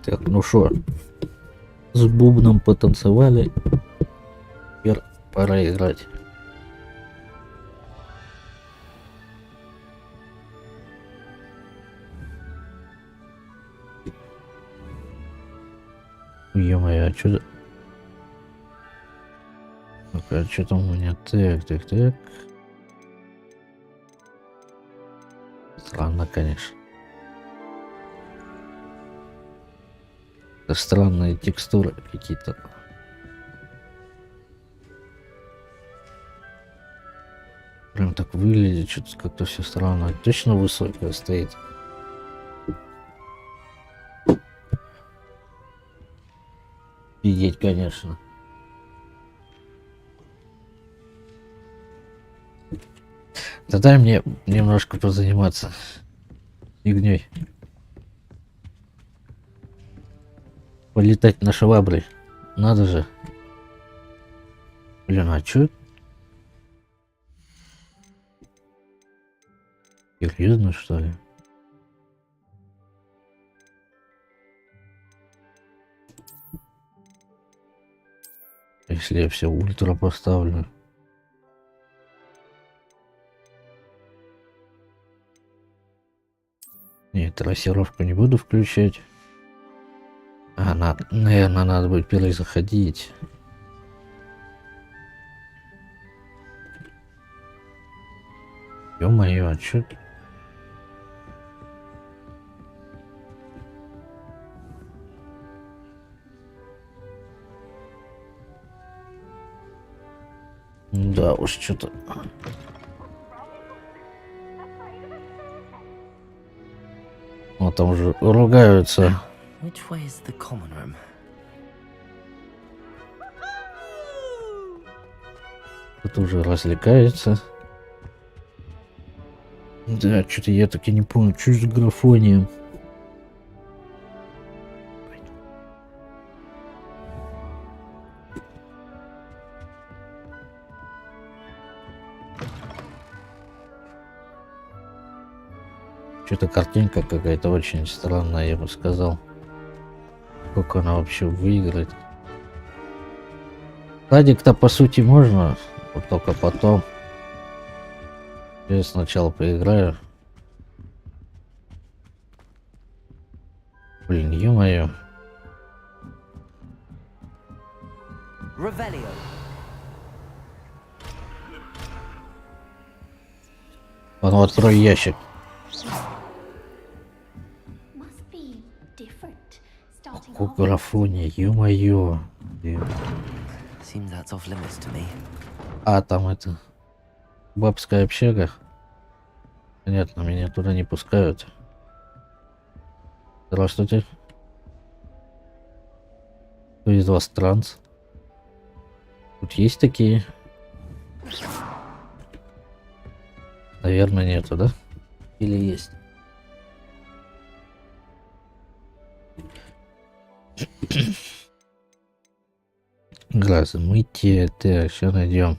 Так, ну шо, с бубном потанцевали, теперь пора играть. Ё-моё, а чё... Ну-ка, что там у меня? Так. Странно, конечно. Это странные текстуры какие-то. Прям так выглядит, что-то как-то все странно. Точно высокая стоит. Офигеть, конечно. Да дай мне немножко позаниматься фигней. Полетать на швабре. Надо же. Блин, а чё? Серьезно, что ли? Если я все ультра поставлю. Нет, трассировку не буду включать. А, наверное, надо будет перезаходить. Ё-моё, а чё? Да уж, что-то... Вот там уже ругаются. Кто-то уже развлекается. Да, что-то я таки не помню, что с графонием. Что-то картинка какая-то очень странная, я бы сказал. Как она вообще выиграет? Садик-то по сути можно, вот только потом. Я сначала поиграю. Блин, ё-моё. А ну открой ящик. Какой графония, ё-моё. А, там это... Бабская общага. Понятно, меня туда не пускают. Здравствуйте. Кто из вас транс? Тут есть такие? Наверное, нету, да? Или есть? Глаза мытье. Так, все найдем.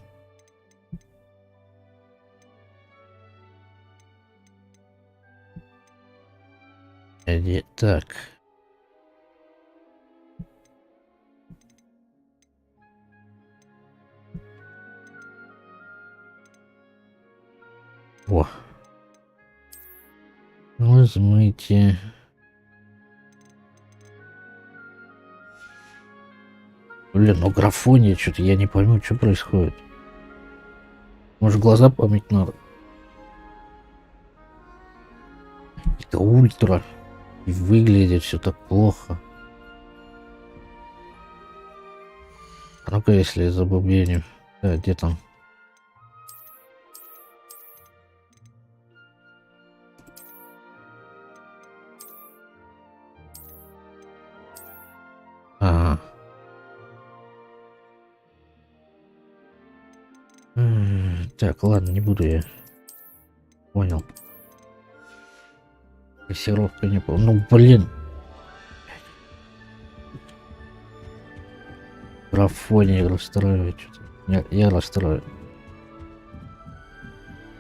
Так. О. Возьмите. Блин, ну графония, что-то я не пойму, что происходит. Может, глаза помыть надо? Это ультра. И выглядит все так плохо. А ну-ка, если за бубенью. Да, где там? Ага. Так, ладно, не буду я. Понял. Кассировка не помню. Ну, блин. Графония расстраивает что-то. Я расстроен.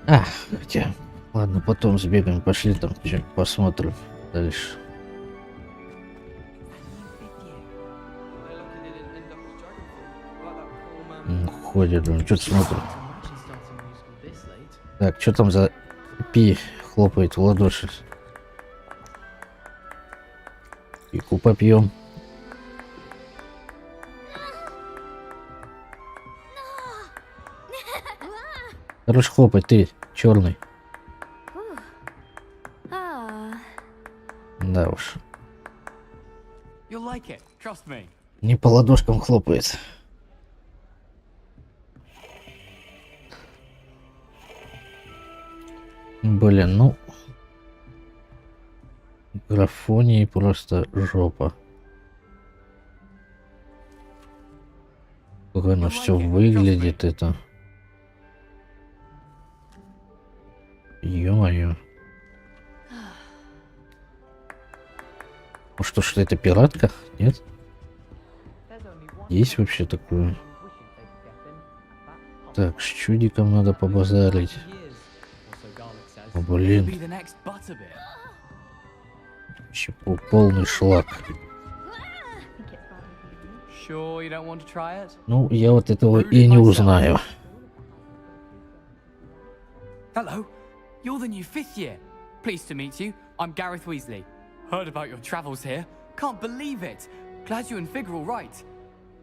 Хотя... Ладно, потом сбегаем, пошли там, посмотрим дальше. Ходит, он что-то смотрит. Так, что там за пи хлопает в ладоши? Пику попьем. Хорош хлопать, ты черный. Да уж. Не по ладошкам хлопает. Блин, ну... Графонии просто жопа. Как оно все выглядит, это... Ё-моё. Ну что это пиратка? Нет? Есть вообще такое? Так, с чудиком надо побазарить. О, блин. Вообще полный шлак. Ну, я вот этого и не узнаю. Hello, you're the new 5th year. Pleased to meet you. I'm Gareth Weasley. Heard about your travels here. Can't believe it. Glad you and Fig are all right.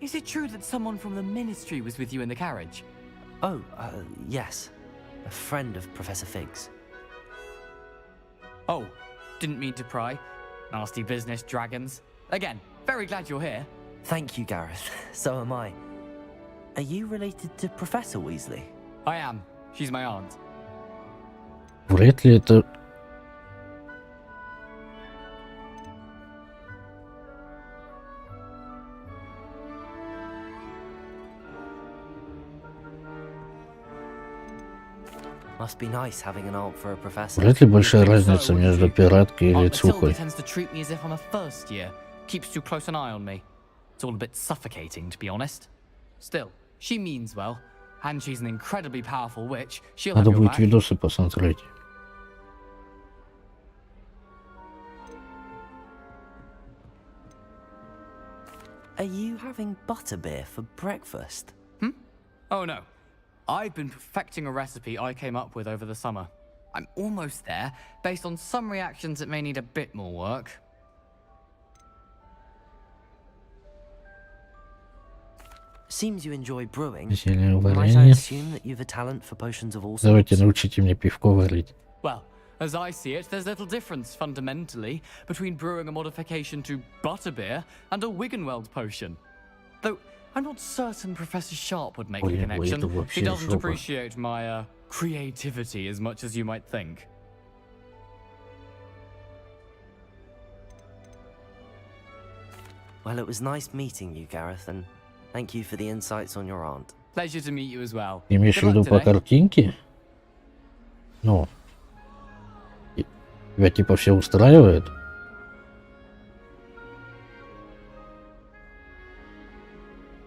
Is it true that someone from the Ministry was with you in the carriage? Oh, yes. A friend of Professor Fig's. Oh, didn't mean to pry. Nasty business, dragons. Again, very glad you're here. Thank you, Gareth. So am I. Are you related to Professor Weasley? I am. She's my aunt. Вряд ли это... Must be nice having an aunt for a professor. Вряд ли большая разница между пираткой и лицухой. Tends to treat me as if I'm a first year. Keeps too close an eye on me. It's all a bit suffocating, to be honest. Still, she means well, and she's an incredibly powerful witch. She'll have Надо your будет back. видосы посмотреть. Are you having butterbeer for breakfast? Oh no. I've been perfecting a recipe I came up with over the summer. I'm almost there, based on some reactions that may need a bit more work. Seems you enjoy brewing. Зелье Might I варенье. assume that you've a talent for potions of all Давайте sorts? научите меня пивко варить. Well, as I see it, there's little difference fundamentally between brewing a modification to butterbeer and a Wiggenweld potion. Though I'm not certain Professor Sharp would make the Блин, connection. это He вообще doesn't жопа. appreciate my creativity as much as you might think. Well, it was nice meeting you, Gareth, and thank you for the insights on your aunt. Pleasure to meet you as well. Имеешь в Good виду luck по today. картинке? Ну. Тебя типа все устраивает?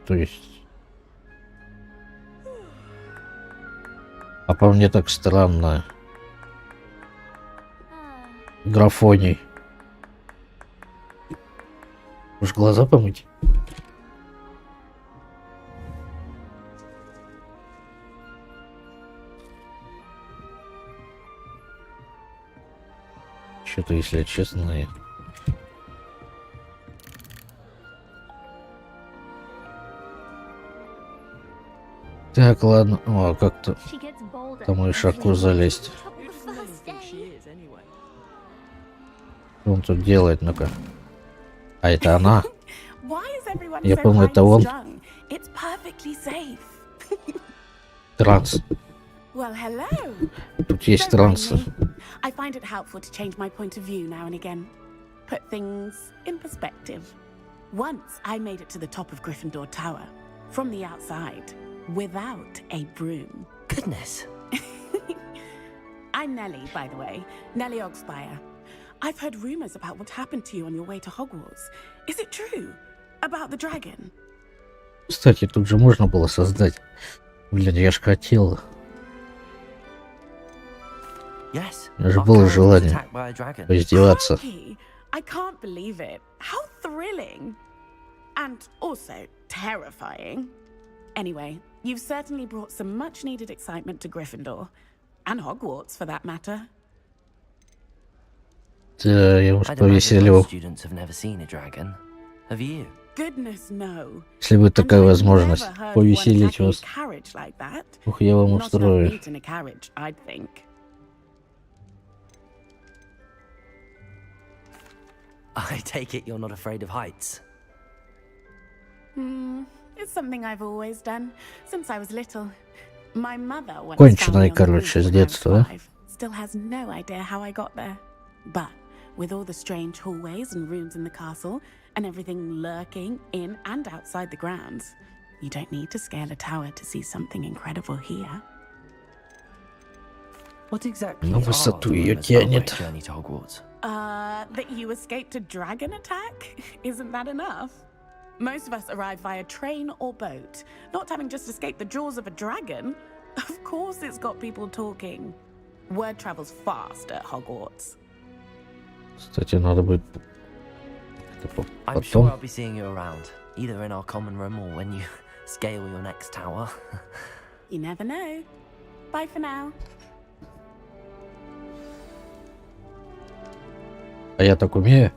То есть... А по мне так странно. Графоний. Уж глаза помыть? Что-то, если честно... Так, ладно. О, как-то... Там мою шарку залезть. Что он тут делает, ну-ка? А это она? Я помню, это он. Транс. Well, hello. Тут есть Don't mind транс. me. I find it helpful to change my point of view now and again. Put things in perspective. Once I made it to the top of Gryffindor Tower, from the outside, without a broom. Goodness. I'm Nellie, by the way. Nellie Ogspire. I've heard rumors about what happened to you on your way to Hogwarts. Is it true? About the dragon? Кстати, тут же можно было создать. Блин, я ж хотел. Yes. У меня же our было carriage was желание attacked by a dragon. поиздеваться. Crikey, I can't believe it. How thrilling. And also terrifying. Anyway, you've certainly brought some much-needed excitement to Gryffindor. And Hogwarts, for that matter. Да, я уж I'd imagine повеселил. most students have never seen a dragon. Have you? Goodness, no. Если будет And такая I've возможность never heard of one повеселить attacking a вас, carriage like that. ух, я вам Not enough устрою. meat in a carriage, I'd think. I take it you're not afraid of heights. It's something I've always done since I was little. My mother once Конченая, found me on the короче, roof с when I was детства, да? 5. Still has no idea how I got there. But with all the strange hallways and rooms in the castle and everything lurking in and outside the grounds, you don't need to scale a tower to see something incredible here. What exactly На are высоту the её rumors about my тянет. journey to Hogwarts? That you escaped a dragon attack? Isn't that enough? Most of us arrive via train or boat, not having just escaped the jaws of a dragon. Of course it's got people talking. Word travels fast at Hogwarts. Кстати, надо будет I'm sure потом. I'll be seeing you around, either in our common room or when you scale your next tower. You never know. Bye for now. А я так умею?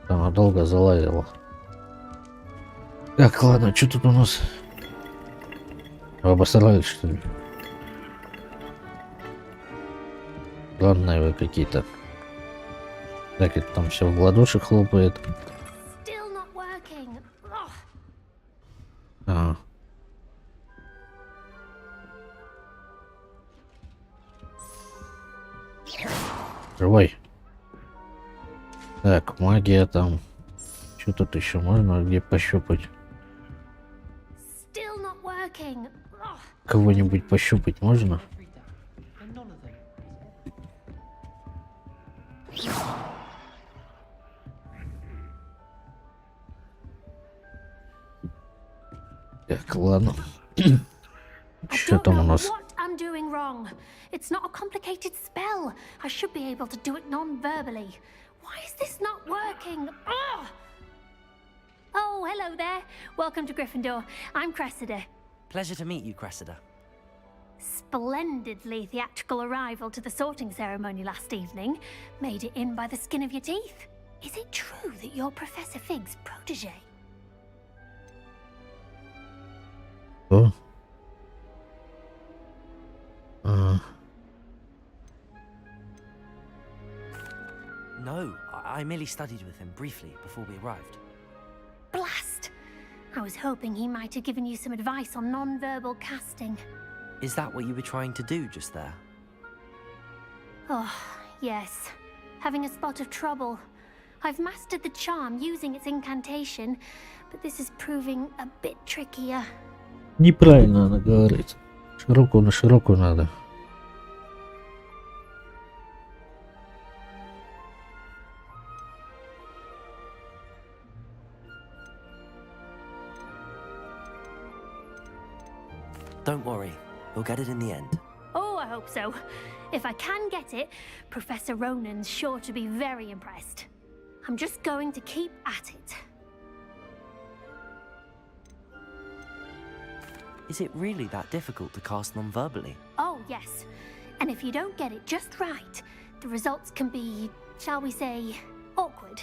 Она долго залазила. Так, ладно, что тут у нас? Вы обосрались, что ли? Странные вы какие-то. Так, это там все в ладоши хлопает. Still not working. Ugh. А. Живой. Так, магия там. Что тут еще можно где пощупать? Still not working. Ugh. Кого-нибудь пощупать можно? Так, ладно. I Что don't там у know нас? what I'm doing wrong. It's not a complicated spell. I should be able to do it non-verbally. Why is this not working? Ugh. Oh, hello there. Welcome to Gryffindor. I'm Cressida. Pleasure to meet you, Cressida. Splendidly theatrical arrival to the sorting ceremony last evening. Made it in by the skin of your teeth. Is it true that you're Professor Fig's protege? Что? А, No, I merely studied with him briefly before we arrived. Blast! I was hoping he might have given you some advice on non-verbal casting. Is that what you were trying to do just there? Oh, yes. Having a spot of trouble. I've mastered the charm using its incantation, but this is proving a bit trickier. неправильно она говорит. Широкую на широкую надо. Don't worry, you'll get it in the end. Oh, I hope so. If I can get it, Professor Ronan's sure to be very impressed. I'm just going to keep at it. Is it really that difficult to cast non-verbally? Oh, yes. And if you don't get it just right, the results can be, shall we say, awkward.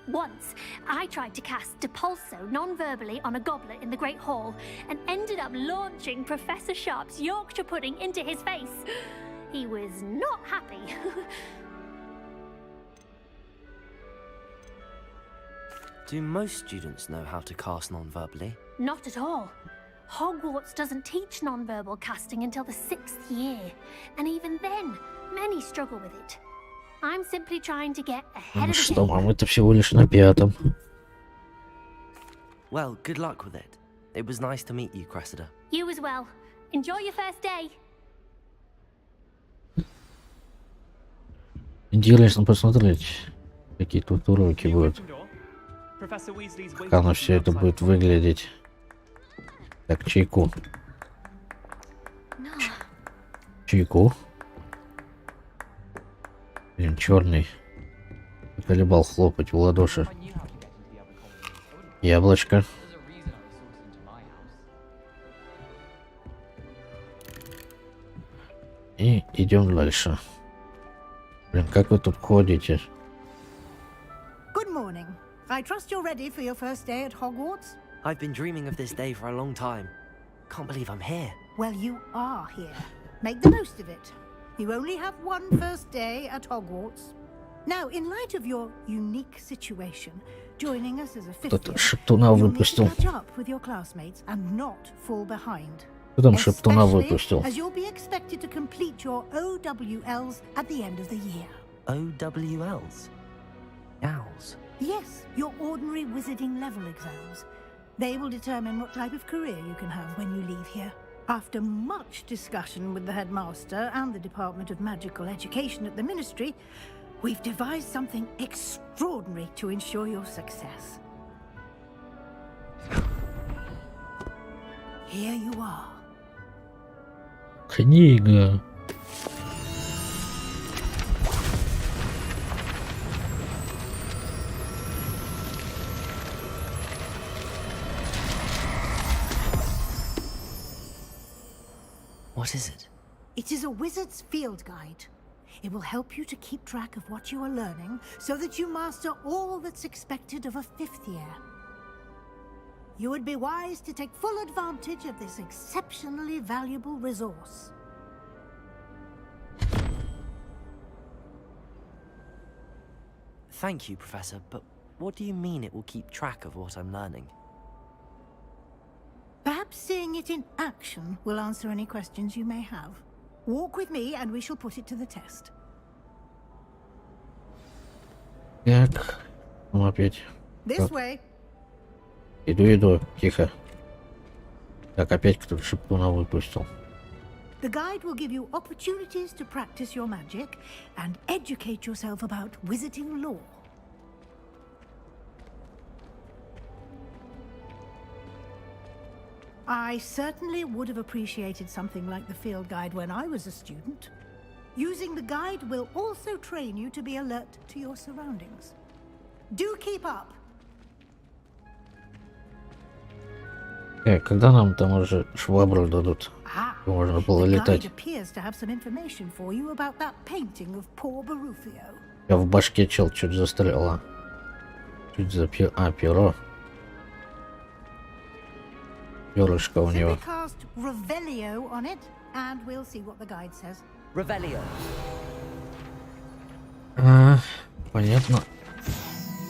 Once, I tried to cast Depulso non-verbally on a goblet in the Great Hall and ended up launching Professor Sharp's Yorkshire pudding into his face. He was not happy. Do most students know how to cast non-verbally? Not at all. Hogwarts doesn't teach non-verbal casting until the 6th year, and even then, many struggle with it. I'm simply trying to get ahead Ну of the что, game. мам, это всего лишь на 5-м. Well, good luck with it. It was nice to meet you, Cressida. You as well. Enjoy your first day. Интересно посмотреть, какие тут уроки будут. Как оно все это будет выглядеть. Так, чайку. Чайку. Блин, черный. заколебал хлопать в ладоши. Яблочко. И идем дальше. Блин, как вы тут ходите? Good morning. I trust you're ready for your first day at Hogwarts? I've been dreaming of this day for a long time. Can't believe I'm here. Well, you are here. Make the most of it. You only have one first day at Hogwarts. Now, in light of your unique situation, joining us as a fifth Кто-то year, шептуна you'll need to выпустил. catch up with your classmates and not fall behind. Кто там шептуна Especially выпустил? as you'll be expected to complete your OWLs at the end of the year. OWLs? Owls? Yes, your ordinary wizarding level exams. They will determine what type of career you can have when you leave here. After much discussion with the headmaster and the Department of Magical Education at the Ministry, we've devised something extraordinary to ensure your success. Here you are. Книга. What is it? It is a wizard's field guide. It will help you to keep track of what you are learning so that you master all that's expected of a fifth year. You would be wise to take full advantage of this exceptionally valuable resource. Thank you, Professor, but what do you mean it will keep track of what I'm learning? Perhaps seeing it in action will answer any questions you may have. Walk with me and we shall put it to the test. Так, ну опять. This Так. way. Иду, тихо. Так, опять кто-то шептуна выпустил. The guide will give you opportunities to practice your magic and educate yourself about wizarding lore. I certainly would have appreciated something like the field guide when I was a student. Using the guide will also train you to be alert to your surroundings. Do keep up! Когда нам там уже швабру дадут? Ah, Можно было the guide летать. appears to have some information for you about that painting of poor Barufio. Я в башке чел чуть застряла. Чуть перо. Перышко у него. Simply cast Revelio on it, and we'll see what the guide says. Revelio. Понятно.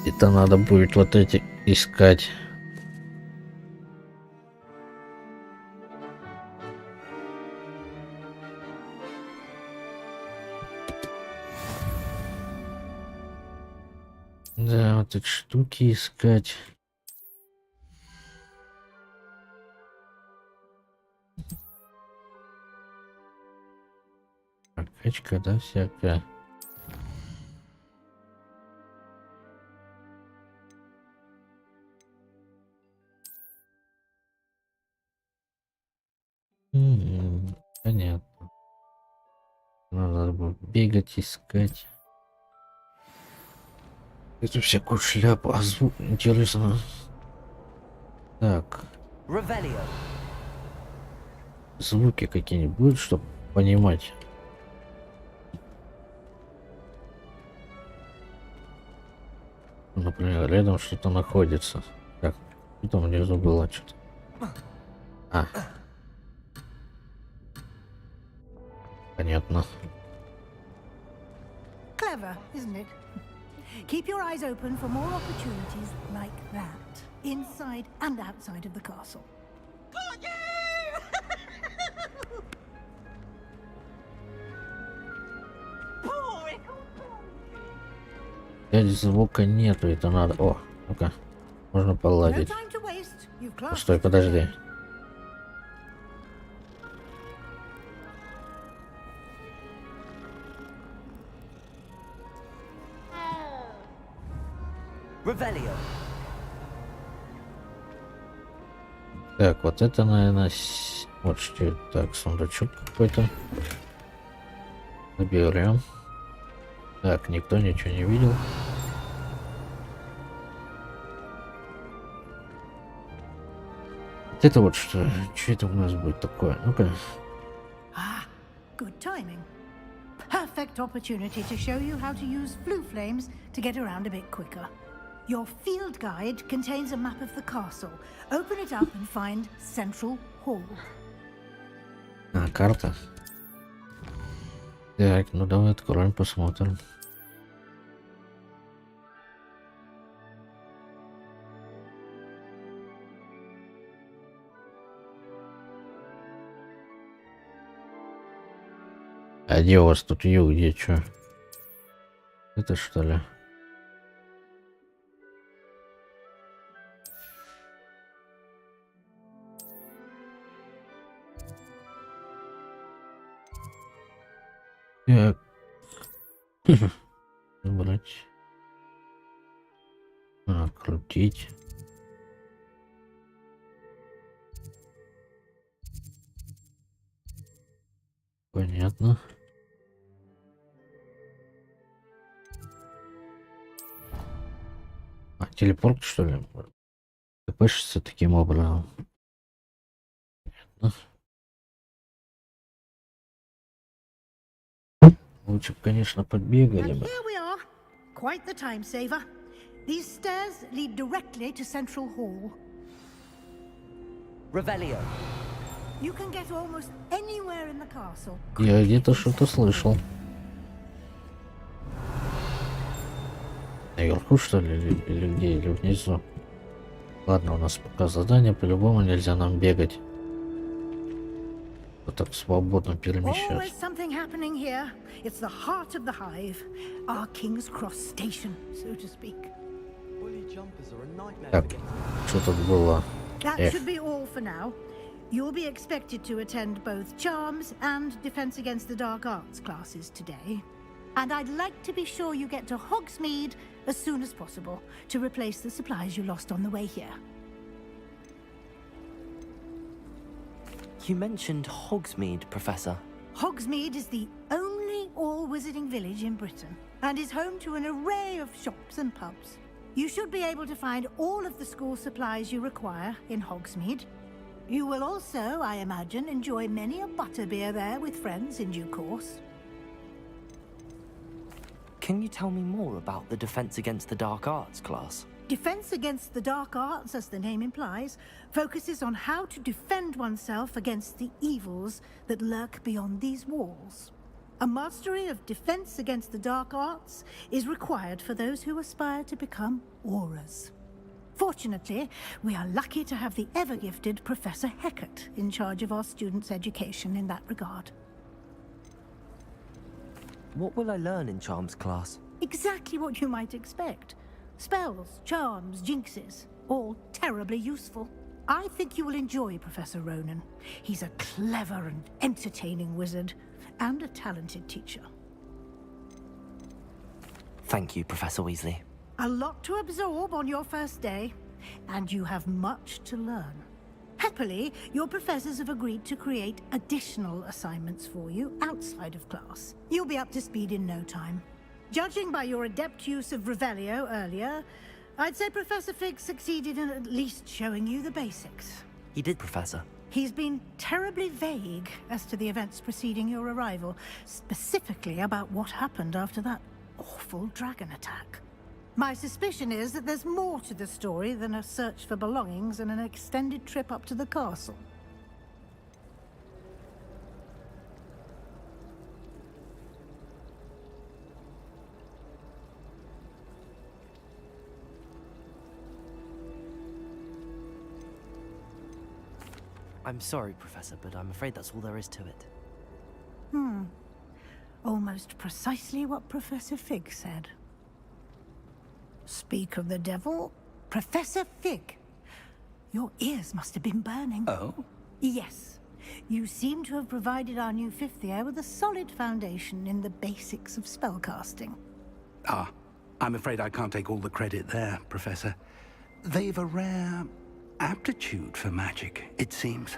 Это надо будет вот эти искать. Да, вот эти штуки искать. Прокачка, да, всякая. Понятно. Надо было бегать, искать. Эту всякую шляпу. А звук интересно. Так. Revelio. Звуки какие-нибудь будут, чтобы понимать. Например, рядом что-то находится. Так, что там внизу было что-то. Понятно. Clever, isn't it? Keep your eyes open for more opportunities like that, inside and outside of the castle. Здесь звука нету, это надо. О, ну-ка, можно No поладить. time to waste. You've classed Стой, it подожди. today. Revelio. Так, вот это, наверное, вот что это. Так, сундучок какой-то. Заберем. Так, никто ничего не видел. Это вот что это у нас будет такое? Ну-ка. Ah, good timing. Perfect opportunity to show you how to use flue flames to get around a bit quicker. Your field guide contains a map of the castle. Open it up and find Central Hall. А, карта. Так, ну давай откроем, посмотрим. А где у вас тут юг, где чё? Это что ли? Так. Брать. Крутить. Понятно. А, телепорт, что ли? Ты пишешься таким образом. Понятно. Лучше бы, конечно, подбегали And бы. here we are. Quite the time saver. These stairs lead directly to Central Hall. Revelio. You can get almost anywhere in the castle. Я где-то что-то слышал. Наверху, что ли, или где, или внизу? Ладно, у нас пока задание, по-любому нельзя нам бегать. Вот так свободно Always перемещаться. something happening here. It's the heart of the hive. Our King's Cross station, so to speak. Так, что тут было? That Эх. should be all for now. You'll be expected to attend both Charms and Defense Against the Dark Arts classes today. And I'd like to be sure you get to Hogsmeade as soon as possible to replace the supplies you lost on the way here. You mentioned Hogsmeade, Professor. Hogsmeade is the only all-wizarding village in Britain and is home to an array of shops and pubs. You should be able to find all of the school supplies you require in Hogsmeade. You will also, I imagine, enjoy many a butterbeer there with friends in due course. Can you tell me more about the Defense Against the Dark Arts class? Defense Against the Dark Arts, as the name implies, focuses on how to defend oneself against the evils that lurk beyond these walls. A mastery of Defense Against the Dark Arts is required for those who aspire to become auras. Fortunately, we are lucky to have the ever-gifted Professor Hecat in charge of our students' education in that regard. What will I learn in Charms class? Exactly what you might expect. Spells, charms, jinxes, all terribly useful. I think you will enjoy Professor Ronan. He's a clever and entertaining wizard, and a talented teacher. Thank you, Professor Weasley. A lot to absorb on your first day, and you have much to learn. Happily, your professors have agreed to create additional assignments for you outside of class. You'll be up to speed in no time. Judging by your adept use of Revelio earlier, I'd say Professor Fig succeeded in at least showing you the basics. He did, Professor. He's been terribly vague as to the events preceding your arrival, specifically about what happened after that awful dragon attack. My suspicion is that there's more to the story than a search for belongings and an extended trip up to the castle. I'm sorry, Professor, but I'm afraid that's all there is to it. Almost precisely what Professor Fig said. Speak of the devil, Professor Fig. Your ears must have been burning. Oh? Yes. You seem to have provided our new fifth year with a solid foundation in the basics of spellcasting. Ah, I'm afraid I can't take all the credit there, Professor. They've a rare aptitude for magic, it seems.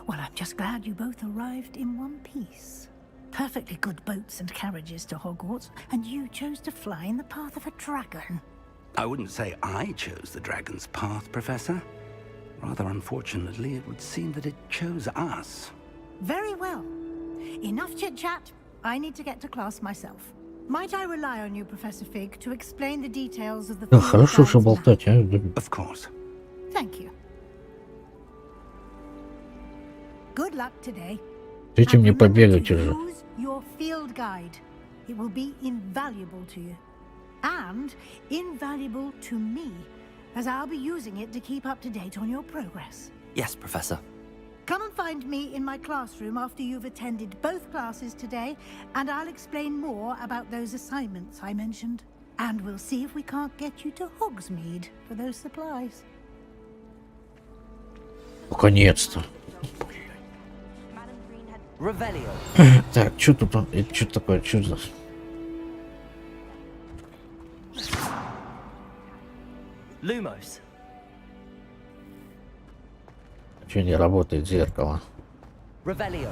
Well, I'm just glad you both arrived in one piece. Perfectly good boats and carriages to Hogwarts, and you chose to fly in the path of a dragon. I wouldn't say I chose the dragon's path, Professor. Rather unfortunately, it would seem that it chose us. Very well. Enough chit-chat. I need to get to class myself. Might I rely on you, Professor Fig, to explain the details of the Да, field хорошо, что guides map? болтать, а? Of course. Thank you. Good luck today. Дайте And мне remember побегать to уже. use your field guide. It will be invaluable to you. And invaluable to me, as I'll be using it to keep up to date on your progress. Yes, Professor. Come and find me in my classroom after you've attended both classes today, and I'll explain more about those assignments I mentioned. And we'll see if we can't get you to Hogsmeade for those supplies. Наконец-то. Revelio. Так, что тут? Это что такое? Что за... Lumos. Что не работает зеркало? Revelio.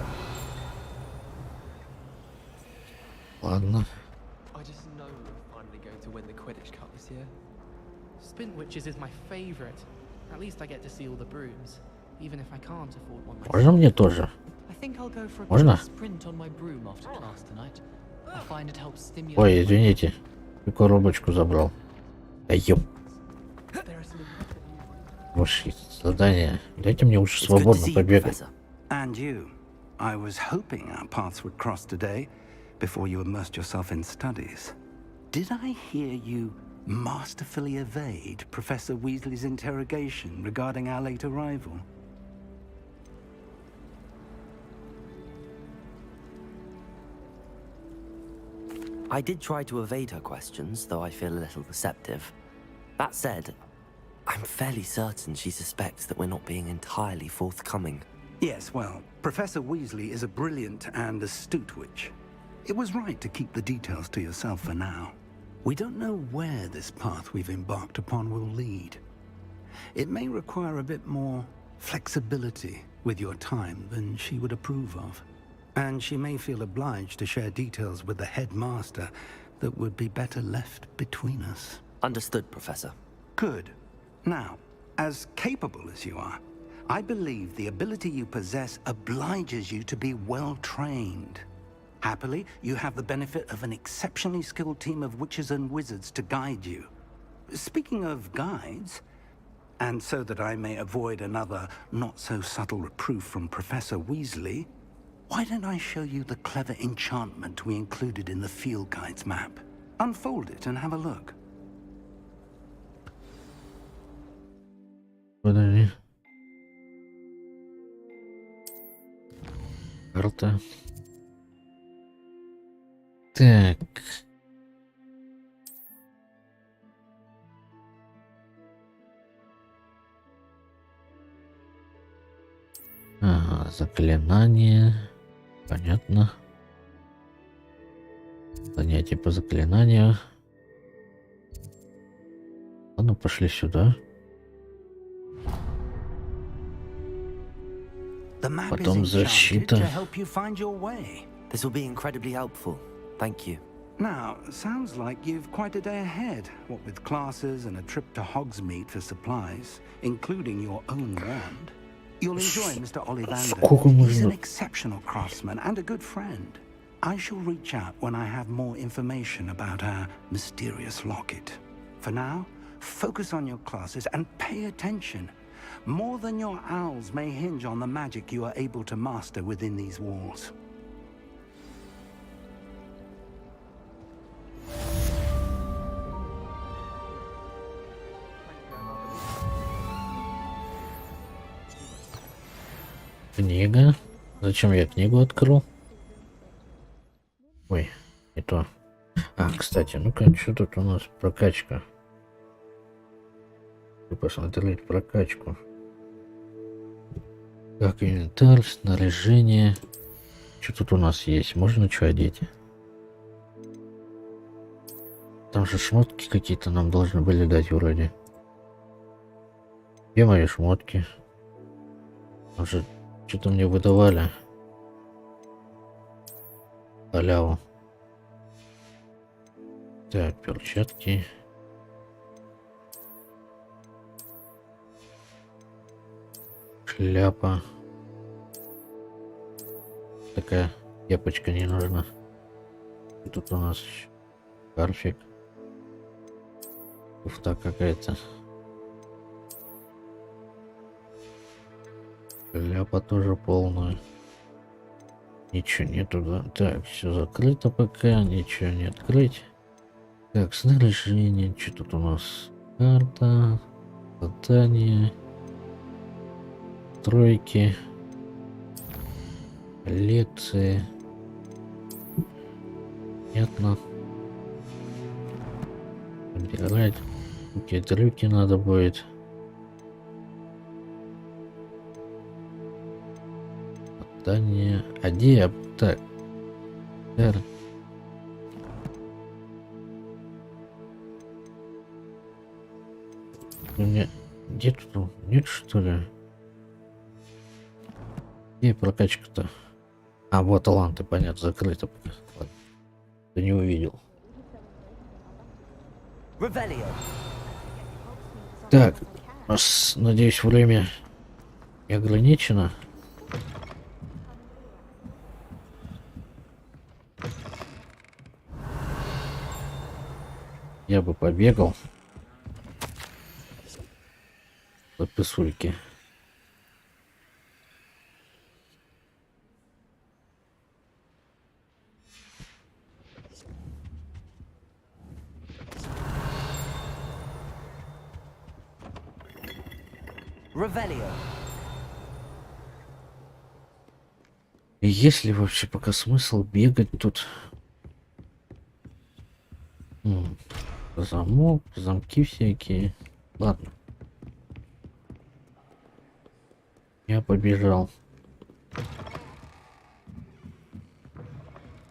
Ладно. I just know we're finally going to win the Quidditch Cup this year. Spin Witches is my favorite. At least I get to see all the brooms, even if I can't afford one myself. Можно мне тоже? I think I'll go for a Можно? quick sprint on my broom after class tonight. I find it helps stimulate. Ой, извините. И коробочку забрал. Да ёп. There are some Ваши задания. Дайте мне лучше It's good to свободно see you, побегать. Professor. And you. I was hoping our paths would cross today before you immersed yourself in studies. Did I hear you masterfully evade Professor Weasley's interrogation regarding our late arrival? I did try to evade her questions, though I feel a little receptive. That said, I'm fairly certain she suspects that we're not being entirely forthcoming. Yes, well, Professor Weasley is a brilliant and astute witch. It was right to keep the details to yourself for now. We don't know where this path we've embarked upon will lead. It may require a bit more flexibility with your time than she would approve of. And she may feel obliged to share details with the headmaster that would be better left between us. Understood, Professor. Good. Now, as capable as you are, I believe the ability you possess obliges you to be well trained. Happily, you have the benefit of an exceptionally skilled team of witches and wizards to guide you. Speaking of guides, and so that I may avoid another not-so-subtle reproof from Professor Weasley, why don't I show you the clever enchantment we included in the field guide's map? Unfold it and have a look. Подожди. Карта. Так. Ага, заклинание. Понятно. Занятие по заклинанию. Ладно, пошли сюда. The map is Потом enchanted защита. to help you find your way. This will be incredibly helpful. Thank you. Now, sounds like you've quite a day ahead, what with classes and a trip to Hogsmeade for supplies, including your own wand. You'll enjoy Mr. Сколько Ollivander. He's an можно? exceptional craftsman and a good friend. I shall reach out when I have more information about our mysterious locket. For now, focus on your classes and pay attention. More than your owls may hinge on the magic you are able to master within these walls. Книга. Зачем я книгу открыл? Ой, не то. А, кстати, ну-ка, что тут у нас? Прокачка. Посмотреть прокачку. Так, инвентарь, снаряжение. Что тут у нас есть? Можно что одеть? Там же шмотки какие-то нам должны были дать вроде. Где мои шмотки? Там же что-то мне выдавали. Халяву. Так, перчатки. Шляпа. Такая кепочка не нужна. И тут у нас еще шарфик. Туфта какая-то. Шляпа тоже полная. Ничего нету, да? Так, все закрыто пока, ничего не открыть. Так, снаряжение, что тут у нас? Карта, задание, тройки, лекции. Понятно. Собирать. Какие-то трюки надо будет. Задание. Одея. Так. У меня где тут? Нет, что ли? Где прокачка-то? А, вот таланты, понятно, закрыто. Ладно. Я не увидел. Так, у нас, надеюсь, время не ограничено. Я бы побегал по писульке. Есть ли вообще пока смысл бегать тут? Замок, замки всякие. Ладно. Я побежал.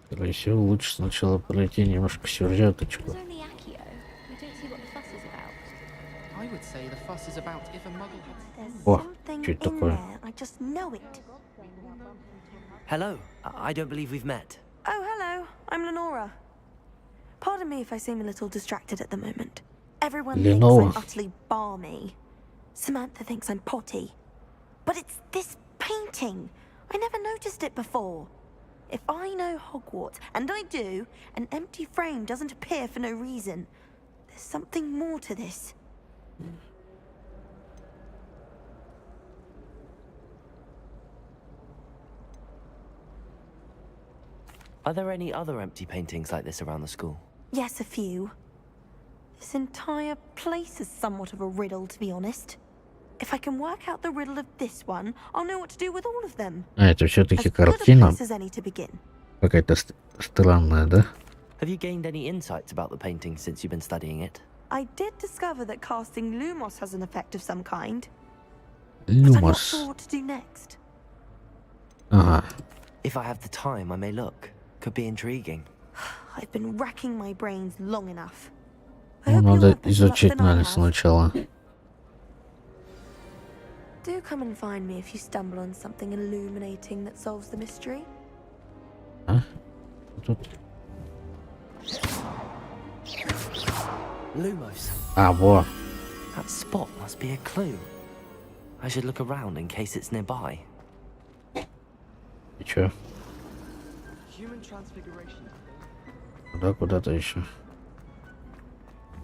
Скорее всего, лучше сначала пройти немножко сюжеточку. О, что это такое? Hello, I don't believe we've met. Oh, hello. I'm Lenora. Pardon me if I seem a little distracted at the moment. Everyone thinks I'm utterly balmy. Samantha thinks I'm potty. But it's this painting. I never noticed it before. If I know Hogwarts, and I do, an empty frame doesn't appear for no reason. There's something more to this. Are there any other empty paintings like this around the school? Yes, a few. This entire place is somewhat of a riddle, to be honest. If I can work out the riddle of this one, I'll know what to do with all of them. А, это все-таки картина. Какая-то странная, да? Have you gained any insights about the painting since you've been studying it? I did discover that casting Lumos has an effect of some kind. Lumos. But I'm not sure what to do next. Ага. If I have the time, I may look. Could be intriguing. I've been racking my brains long enough. Ну, надо изучить, наверное, сначала. Do come and find me if you stumble on something illuminating that solves the mystery. А? Тут. Lumos. А, во. That spot must be a clue. I should look around in case it's nearby. И чё? Куда, куда-то еще.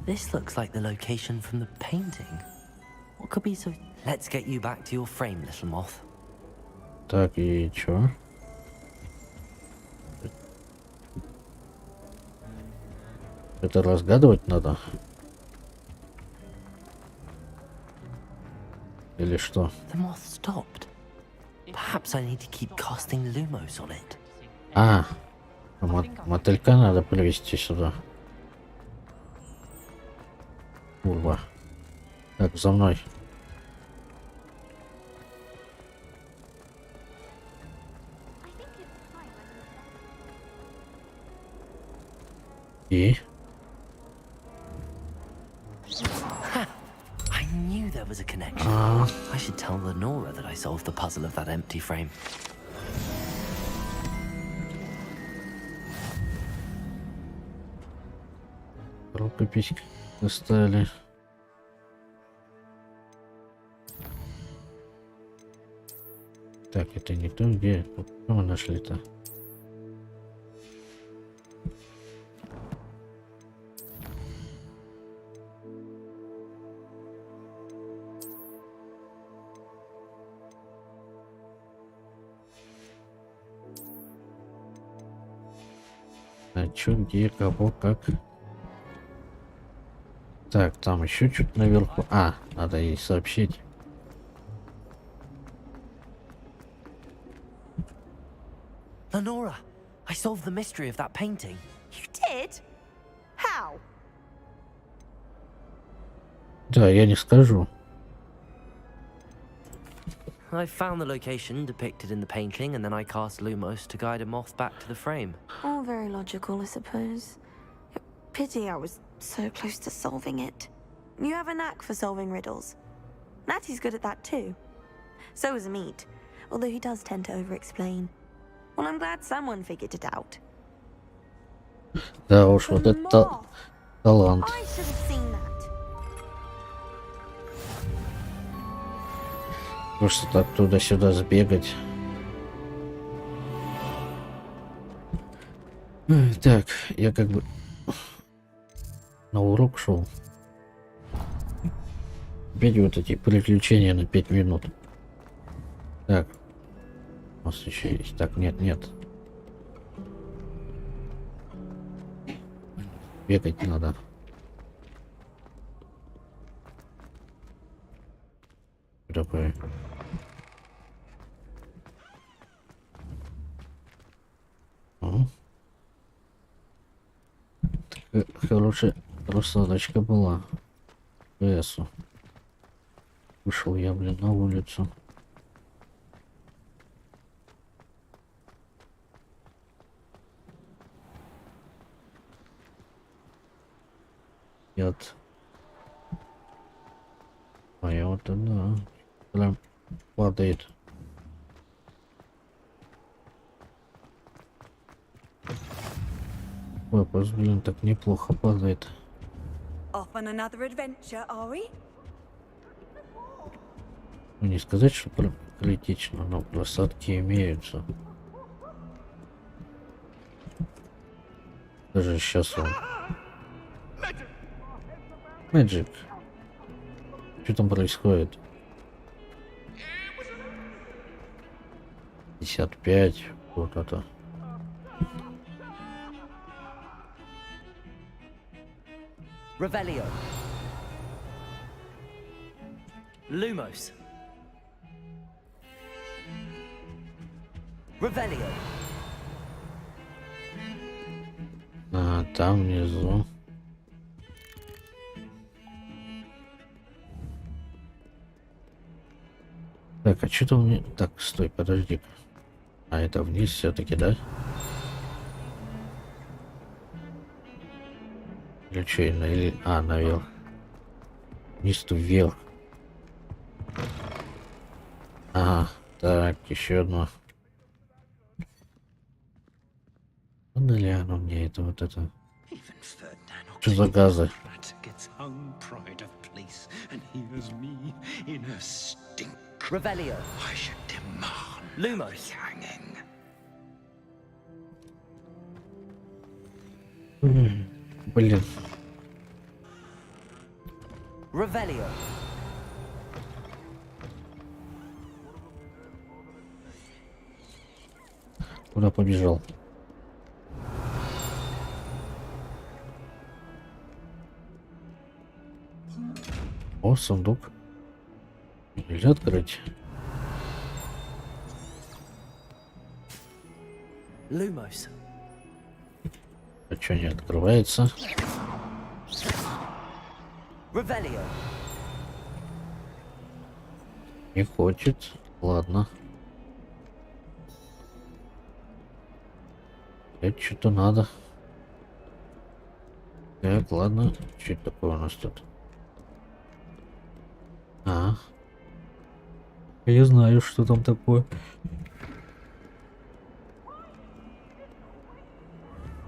This looks like the location from the painting. What could be so... Let's get you back to your frame, little moth. Так, и чё? Это разгадывать надо? Или что? The moth stopped. Perhaps I need to keep casting Lumos on it. А, мотылька надо привести сюда. Курва. Так, за мной. И? I knew there was a connection. I should tell Lenora that I solved the puzzle of that empty frame. Рукопись достали. Так, это не то, где... Что мы нашли-то? А чё, где, кого, как? Так, там еще что-то наверху. А, надо ей сообщить. Lenora, I solved the mystery of that painting. You did? How? Да, я не скажу. I found the location depicted in the painting, and then I cast Lumos to guide a moth back to the frame. All very logical, I suppose. Pity I was so close to solving it. You have a knack for solving riddles. Natty's good at that too. So is Meat, although he does tend to over-explain. Well, I'm glad someone figured it out. Да уж, вот это талант. I should have seen that. Просто так туда-сюда сбегать. Так, я как бы на урок шел. Опять вот эти приключения на 5 минут. Так. У нас еще есть. Так, нет. Бегать надо. Что такое? Хорошая рассадочка была. ВСу. Вышел я, блин, на улицу. Нет. А я вот да. Прям падает. Выпуск, блин, так неплохо падает. Off on another adventure, are we? Ну, не сказать, что прям критично, но просадки имеются. Даже сейчас он. Мэджик. Что там происходит? 55. Вот это. Revelio. Lumos. Revelio. А, там внизу. Так, а что-то мне... Так, стой, подожди. А это вниз все-таки, да? Или что, или... А, наверх. Вниз-то вверх. Ага, так, еще одно. Надо ли оно мне это вот это? Что за газы? Revelio. Lumos. Блин. Revelio. Куда побежал? О, сундук. Нельзя открыть. Lumos. А что не открывается? Revelio. Не хочет. Ладно. Это что-то надо. Так, ладно. Что это такое у нас тут? А. Я знаю, что там такое.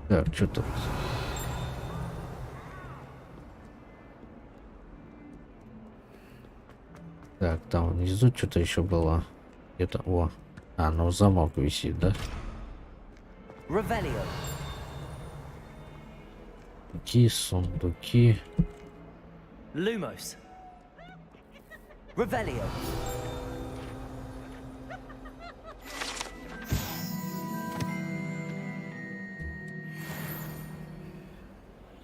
Так, что тут? Так, там внизу что-то еще было. Где-то, о. А, ну замок висит, да? Revelio. Сундуки. Lumos. Revelio.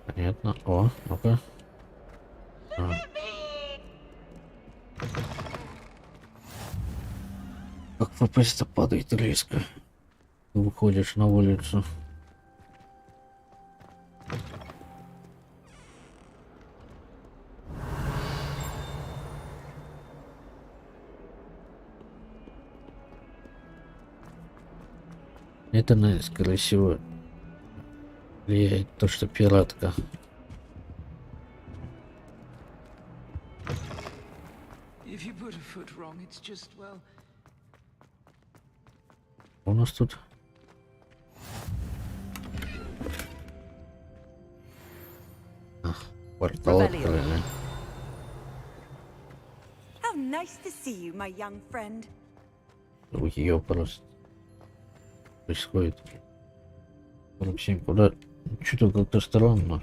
Понятно. О, ну-ка. Как попасть-то падает резко. Ты выходишь на улицу. Это, наверное, скорее всего, влияет то, что пиратка. У нас тут портал открыли. How nice to see you, my young friend. У ее просто происходит 47. Куда? Что-то как-то странно.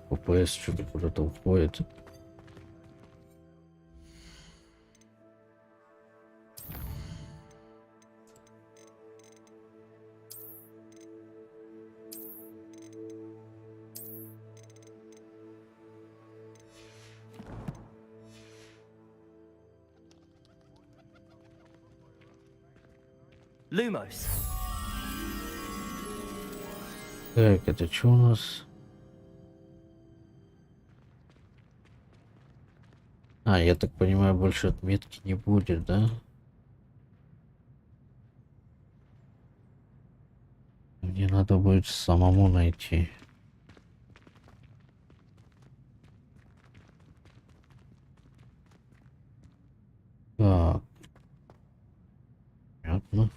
ППС что-то куда-то уходит. Lumos. Так, это что у нас? А, я так понимаю, больше отметки не будет, да? Мне надо будет самому найти. Так. Понятно.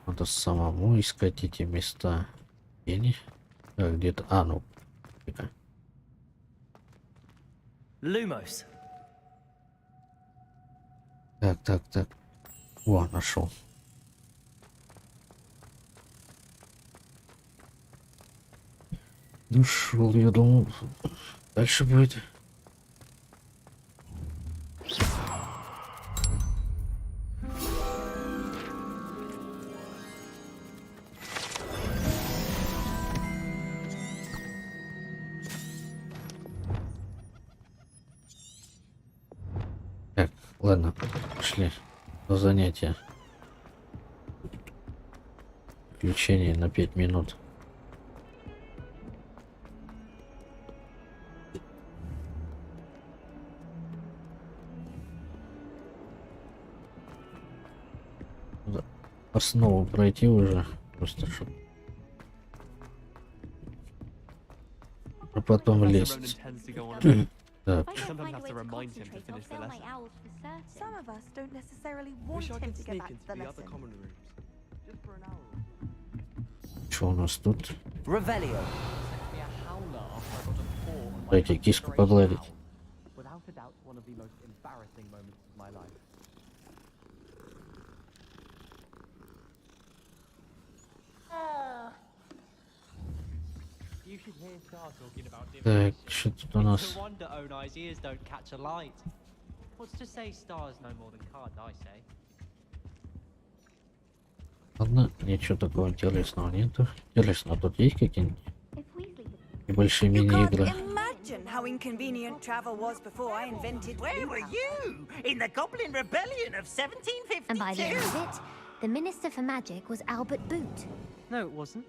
Надо самому искать эти места. Так, где-то... А, ну. Lumos. Так. О, нашел. Нашел, я думал, дальше будет. Так, ладно, пошли на занятие. Включение на 5 минут. Основу пройти уже, просто чтобы... А потом лезть. Так. Some of us don't necessarily want him to get back to the lesson. Что у нас тут? Revelio. Дайте киску погладить. Так, что тут у нас? Ладно, ничего такого интересного нету. Интересно, тут есть какие-нибудь небольшие мини-игры? Imagine how inconvenient travel was before I invented. Where were you? In the Goblin Rebellion of 1752? And by the end of it, the Minister for Magic was Albert Boot. No, it wasn't.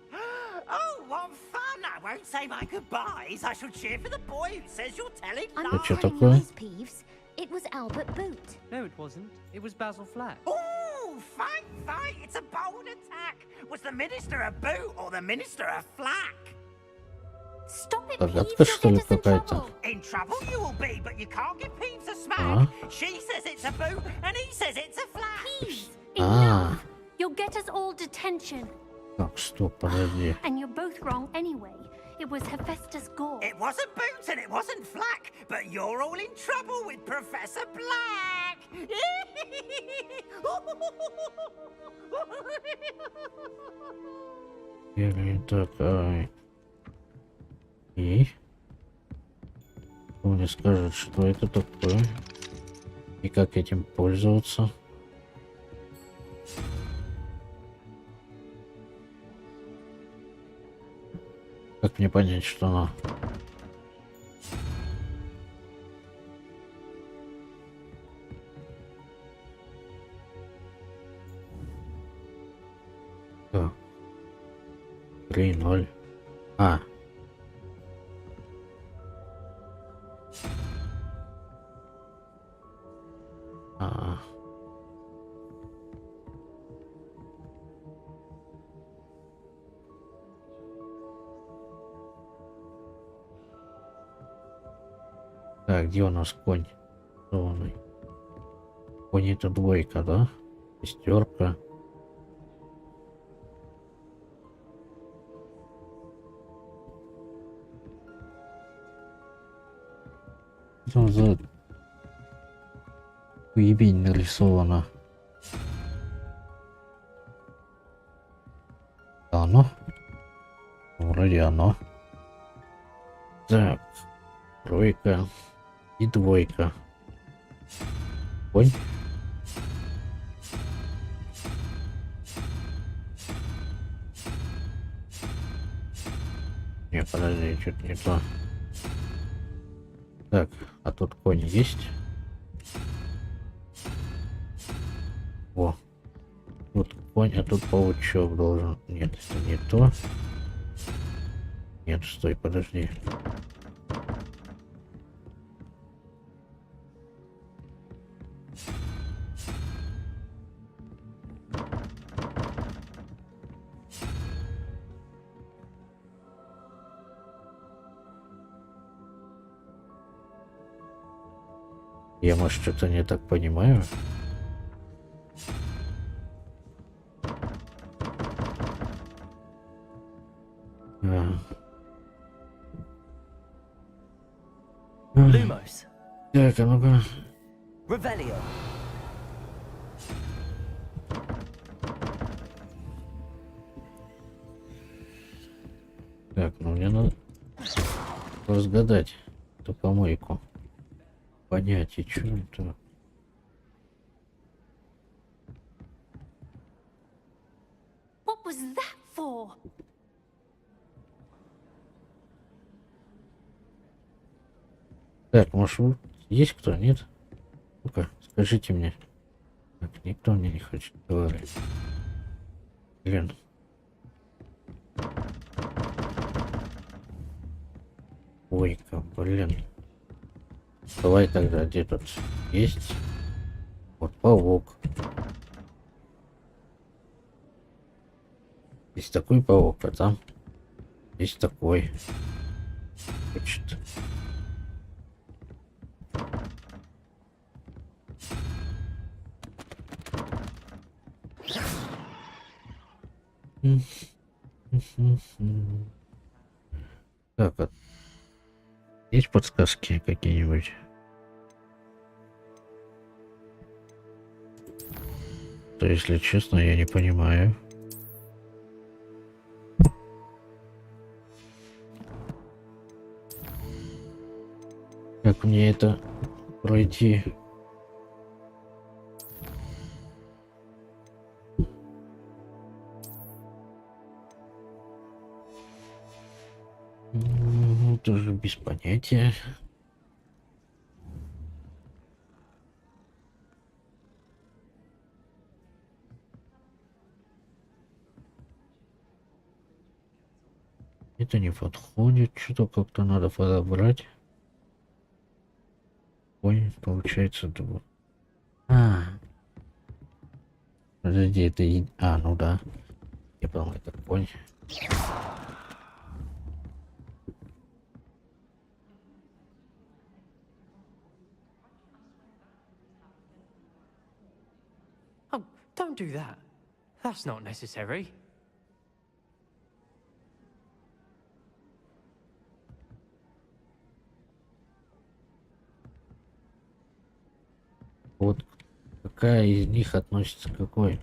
Oh, what fun! I won't say my goodbyes. I shall cheer for the boy who says you're telling I'm lies. not что telling такое? lies, Peeves. It was Albert Boot. No, it wasn't. It was Basil Flack. Oh, fight! It's a bold attack. Was the Minister a boot or the Minister a flack? Stop it, Загадка, Peeves, что you'll ли, get us in какая-то? trouble. In trouble you will be, but you can't give Peeves a smack. А? She says it's a boot, and he says it's a flat. Peeves, А, enough. You'll get us all detention. так, стоп, подожди. And you're both wrong anyway. It was Hephaestus Gore. It wasn't boot and it wasn't flack, but you're all in trouble with Professor Black. Или такая. И? Кто мне скажет, что это такое? И как этим пользоваться? Как мне понять, что она? Так. 3-0. А. А. Так, где у нас конь? Зоны. Конь это двойка, да? Шестерка. Что за уебень нарисована? Оно? Вроде оно. Так. Тройка. И двойка. Конь. Не, подожди, что-то не то. Так, а тут конь есть? О, тут конь, а тут паучок должен. Нет, это не то. Нет, стой, подожди. Я, может, что-то не так понимаю? Lumos. Так, а ну-ка. Revelio. Так, ну мне надо разгадать эту помойку. Понять, и что это? What was that for? Так, может, есть кто? Нет? Ну-ка, скажите мне. Так, никто мне не хочет говорить. Блин. Ой-ка, блин. Давай тогда, где тут есть? Вот паук. Есть такой паук, а там есть такой. Хочет. Так, а есть подсказки какие-нибудь? То, если честно, я не понимаю. Как мне это пройти? Тоже без понятия. Это не подходит. Что-то как-то надо подобрать. Ой, получается два. А. Подожди, это... А, ну да. Я понял, это конь. Don't do that. That's not necessary. Вот какая из них относится к какой?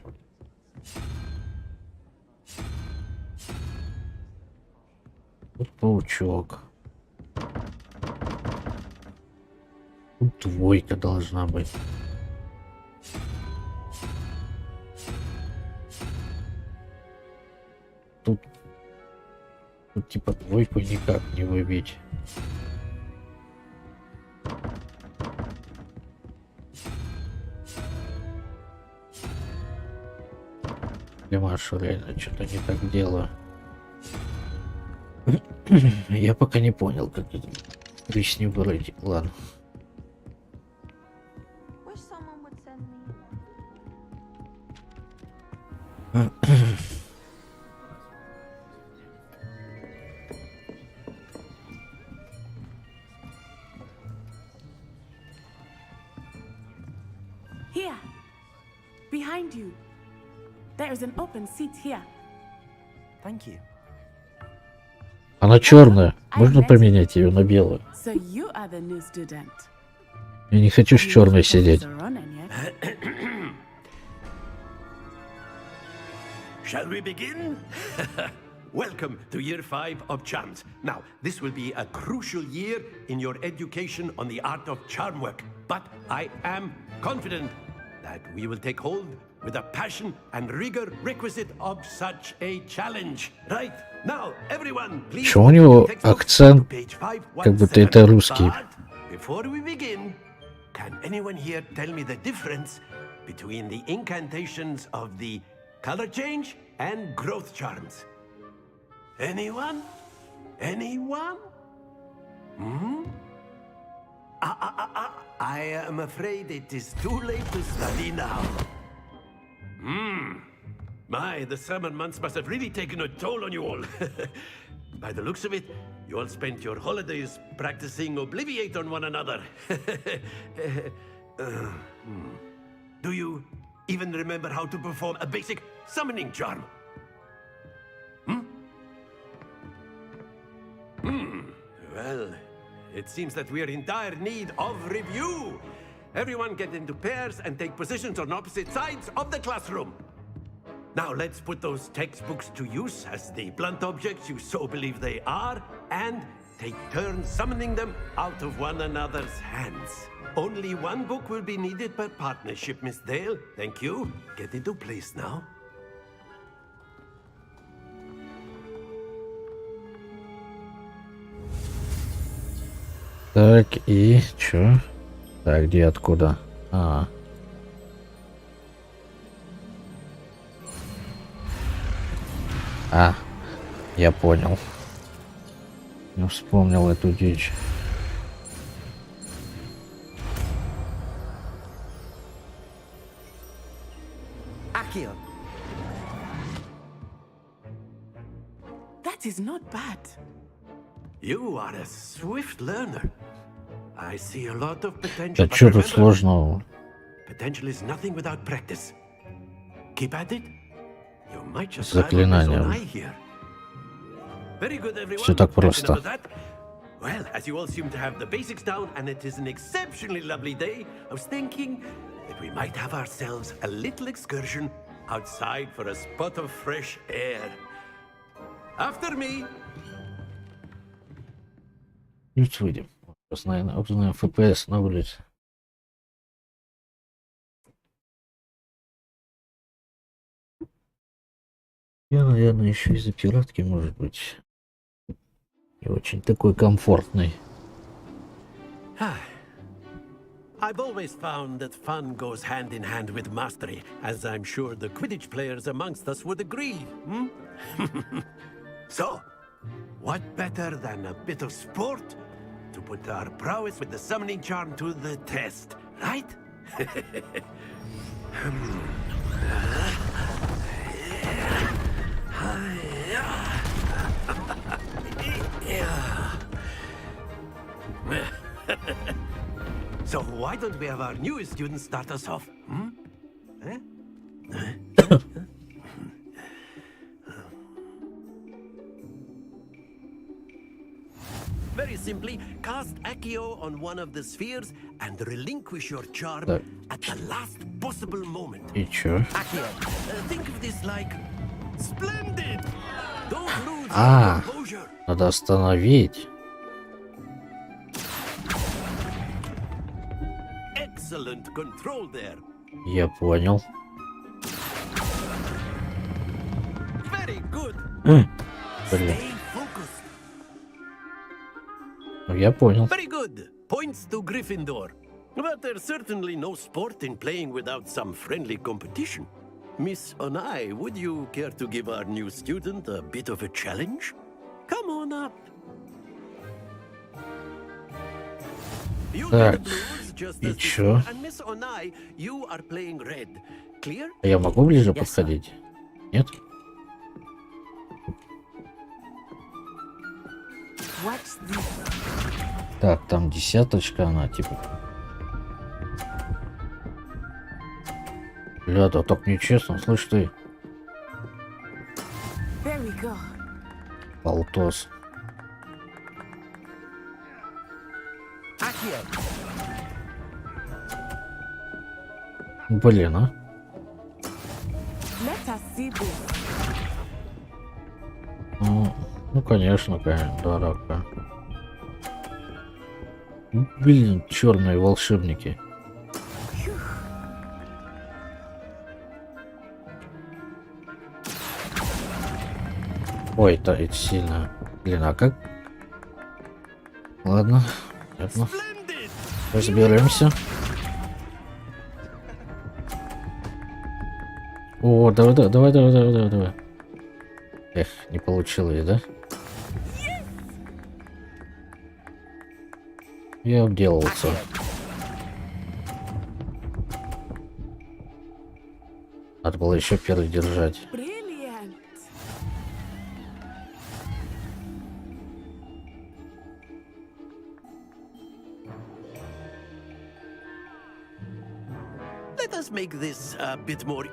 Тут паучок. Тут двойка должна быть. Тут типа двойку никак не выбить. Я Машу реально что-то не так делаю. Я пока не понял, как это речь не брать. Ладно. Here, behind you. There is an open seat here. Thank you. Она черная. Можно поменять ее на белую? So you are the new student. Я не хочу с черной сидеть. Shall we begin? Welcome to year 5 of charms. Now, this will be a crucial year in your education on the art of charm work. But I am confident that we will take hold with the passion and rigor requisite of such a challenge. Right? Now, everyone, please. Почему у него акцент, как будто это русский? Before we begin, can anyone here tell me the difference between the incantations of the color change and growth charms? Anyone? Anyone? Hmm? I am afraid it is too late to study now. My, the summer months must have really taken a toll on you all. By the looks of it, you all spent your holidays practicing Obliviate on one another. Do you even remember how to perform a basic summoning charm? Well, it seems that we are in dire need of review. Everyone get into pairs and take positions on opposite sides of the classroom. Now let's put those textbooks to use as the blunt objects you so believe they are, and take turns summoning them out of one another's hands. Only one book will be needed per partnership, Miss Dale. Thank you. Get into place now. Так, и чё? Так, где, откуда? Я понял. Я вспомнил эту дичь. Accio. That is not bad. You are a swift learner. I see a lot of potential. Да чё тут сложного? Potential is nothing without practice. Keep at it. You might just Заклинанием. Very good, everyone. Все так просто. Well, as you all seem to have the basics down, and it is an exceptionally lovely day, I was thinking that we might have ourselves a little excursion outside for a spot of fresh air. After me. Плюс выйдем. Узнаем ФПС на улице. Я, наверное, еще из-за пиратки, может быть, не очень такой комфортный. I've always found that fun goes hand in hand with mastery, as I'm sure the Quidditch players amongst us would agree. So, what better than a bit of sport to put our prowess with the summoning charm to the test, right? So why don't we have our newest student start us off? Very simply, cast Accio on one of the spheres and relinquish your charm at the last possible moment. И чё? Accio, think of this like splendid. Don't lose А, your composure. надо остановить. Excellent control there. Я понял. Very good. Блин. Stay focused. Ну, я понял. Very good. Points to Gryffindor. But there's certainly no sport in playing without some friendly competition. Miss Onai, would you care to give our new student a bit of a challenge? Come on up. You Так, get the blues just и as чё? before, and Miss Onai, you are playing red. Clear? А я могу ближе подходить? Нет? Так, там десяточка, она типа. Бля, да так нечестно, слышь ты. Полтос. Блин, а? Ну, конечно, дорога. Блин, черные волшебники. Ой, это сильно. Блин, а как? Ладно, понятно. Разберемся. О, давай. Эх, не получилось, да? Я обделался. Надо было еще первый держать.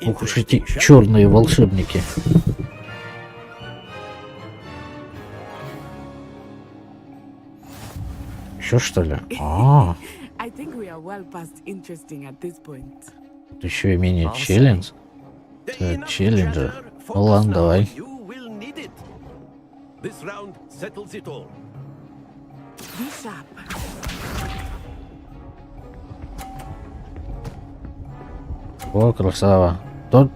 Ух уж эти черные волшебники. Еще что ли? А, это еще и мини-челлендж. Так, челленджер. Ну ладно, давай. О, красава. Тот...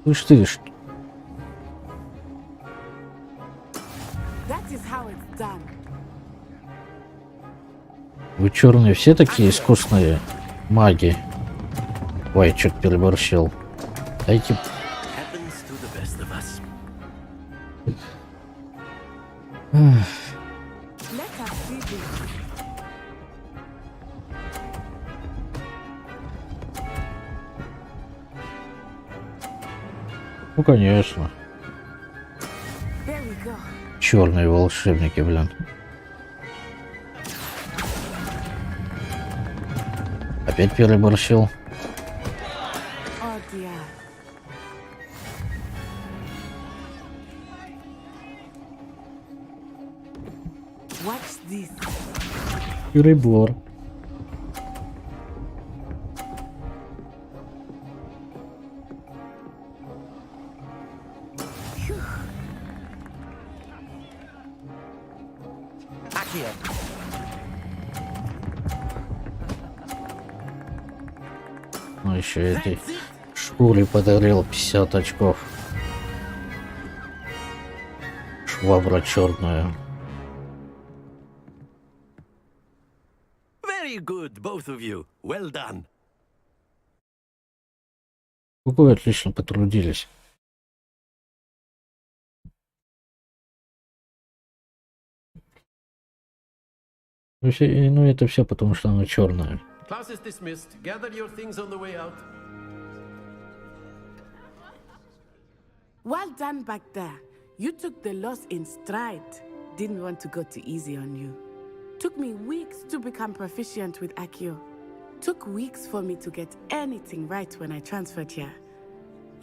Слышь ты, что... Вы черные все такие искусные маги? Ой, что-то переборщил. Дайте... Ну, конечно. Черные волшебники, блин. Опять переборщил. Перебор. Ну еще этой шкуре подарил 50 очков. Швабра черная. Very good, both of you. Well done. Вы отлично потрудились. Ну это все потому, что она черная. Class is dismissed. Gather your things on the way out. Well done back there. You took the loss in stride. Didn't want to go too easy on you. Took me weeks to become proficient with Accio. Took weeks for me to get anything right when I transferred here.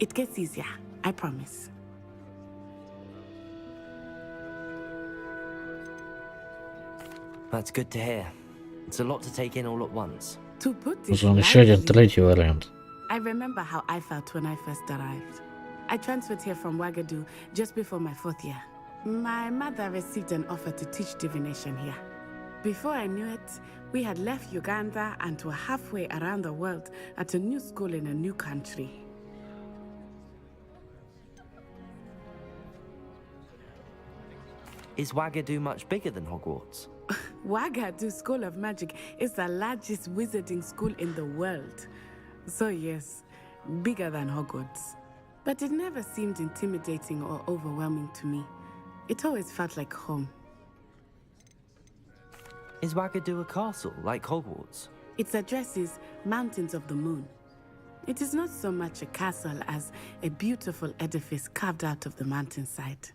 It gets easier, I promise. That's good to hear. It's a lot to take in all at once. To put it Он еще один lightly, третий вариант. I remember how I felt when I first arrived. I transferred here from Wagadu just before my 4th year. My mother received an offer to teach divination here. Before I knew it, we had left Uganda and were halfway around the world at a new school in a new country. Is Wagadu much bigger than Hogwarts? Wagadu School of Magic is the largest wizarding school in the world. So yes, bigger than Hogwarts. But it never seemed intimidating or overwhelming to me. It always felt like home. Is Wagadu a castle like Hogwarts? Its address is Mountains of the Moon. It is not so much a castle as a beautiful edifice carved out of the mountainside.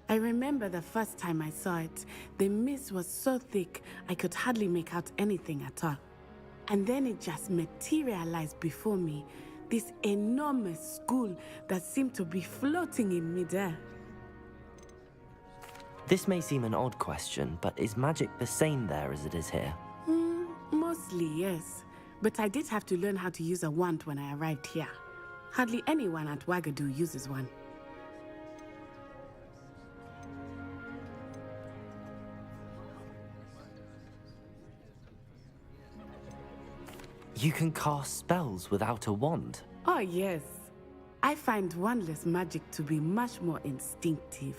I remember the first time I saw it, the mist was so thick I could hardly make out anything at all. And then it just materialized before me, this enormous school that seemed to be floating in midair. This may seem an odd question, but is magic the same there as it is here? Mostly, yes. But I did have to learn how to use a wand when I arrived here. Hardly anyone at Wagadu uses one. You can cast spells without a wand? Oh, yes. I find wandless magic to be much more instinctive.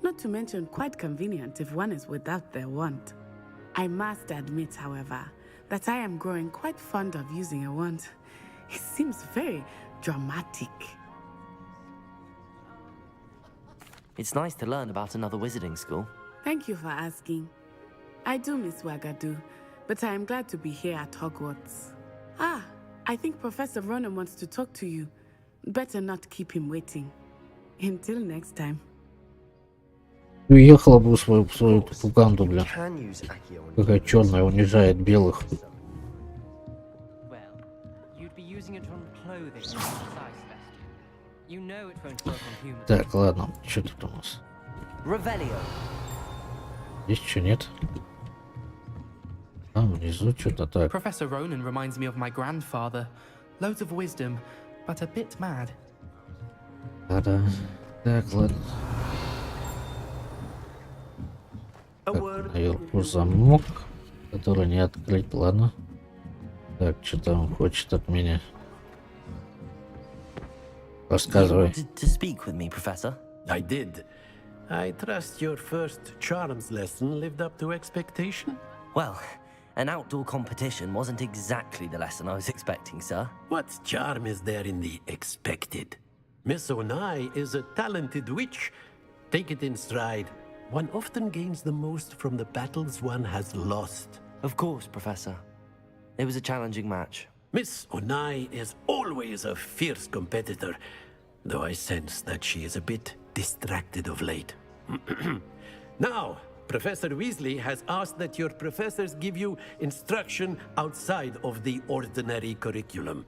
Not to mention quite convenient if one is without their wand. I must admit, however, that I am growing quite fond of using a wand. It seems very dramatic. It's nice to learn about another wizarding school. Thank you for asking. I do miss Wagadu, but I am glad to be here at Hogwarts. Ah, I think Professor Ronan wants to talk to you. Better not keep him waiting. Until next time. Уехала бы в свою Уганду, бля. Какая черная унижает белых. Так, ладно, что тут у нас? Здесь что, нет? А, внизу что-то так. Professor Ronan reminds me of my grandfather. Loads of wisdom, but a bit mad. Да-да. Так, ладно. Так, наверху замок, который не открыть, ладно. Так, что там хочет от меня? Рассказывай. To speak with me, Professor? I did. I trust your first charms lesson lived up to expectation? Well, an outdoor competition wasn't exactly the lesson I was expecting, sir. What charm is there in the expected? Miss Onai is a talented witch. Take it in stride. One often gains the most from the battles one has lost. Of course, Professor. It was a challenging match. Miss Onai is always a fierce competitor, though I sense that she is a bit distracted of late. Now, Professor Weasley has asked that your professors give you instruction outside of the ordinary curriculum.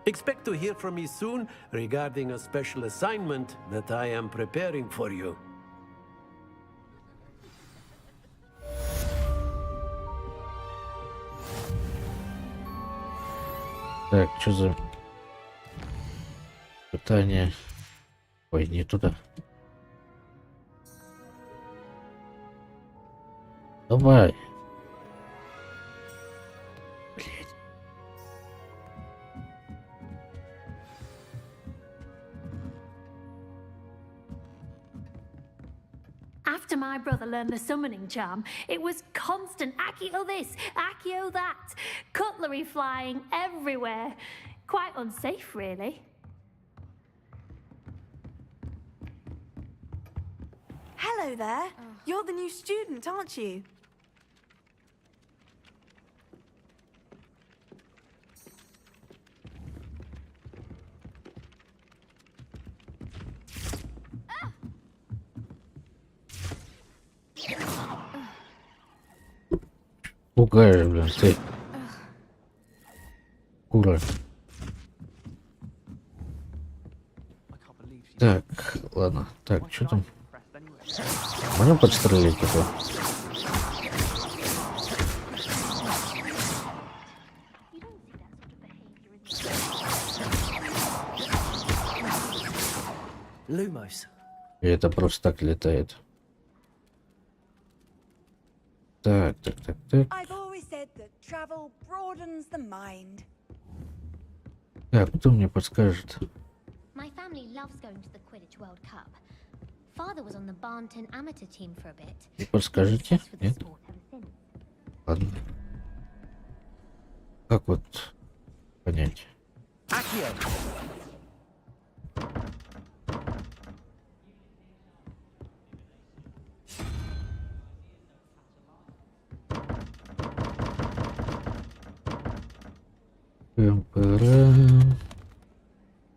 Expect to hear from me soon regarding a special assignment that I am preparing for you. Так, что за пытание? Ой, не туда. Давай. After my brother learned the summoning charm, it was constant Accio this, Accio that, cutlery flying everywhere. Quite unsafe, really. Hello there. You're the new student, aren't you? Пугаешь, блин, ты. Кура. Так, ладно. Так, что там? Можно подстрелить его? Lumos. И это просто так летает. Так. I've always said that travel broadens the mind. Так, кто мне подскажет? My family loves going to the Quidditch World Cup. Father was on the Barnton amateur team for a bit. Вы подскажете? Нет? Ладно. Как вот понять?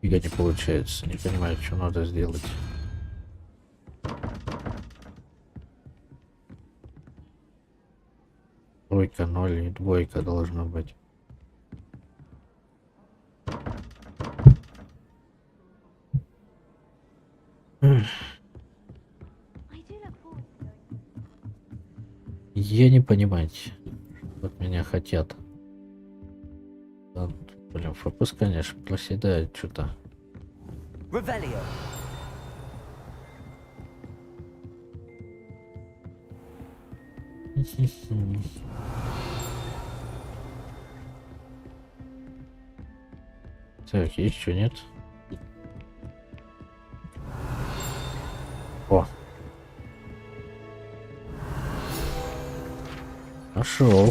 Фига не получается. Не понимаю, что надо сделать. Тройка, 0 и двойка должна быть. Я не понимать, что от меня хотят. Да, блин, фокус, конечно, проседает что-то. Так, есть что, нет? О! Нашел.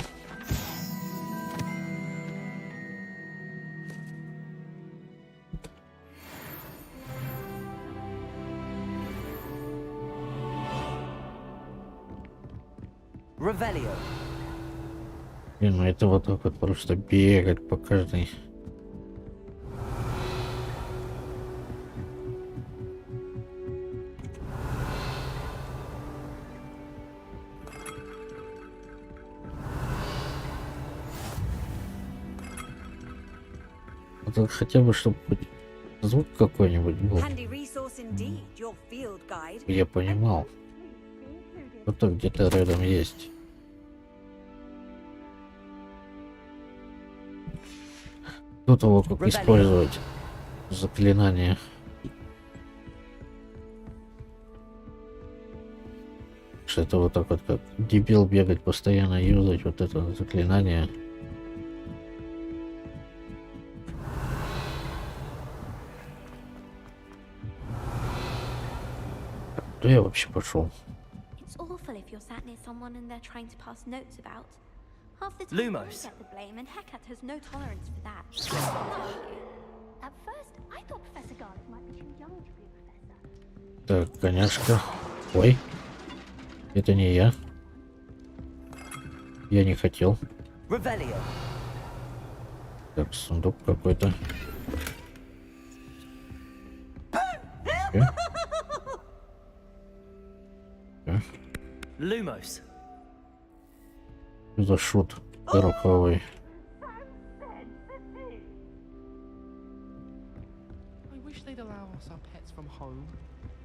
Блин, ну это вот так вот просто бегать по каждой. Это хотя бы, чтобы звук какой-нибудь был. Я понимал. Кто-то где-то рядом есть. До того, как использовать заклинание. Что это вот так вот, как дебил, бегать постоянно, юзать вот это заклинание. Куда я вообще пошел? Lumos. Так, коняшка. Ой. Это не я. Я не хотел. Так, сундук какой-то. Lumos. Что за шут гороховый?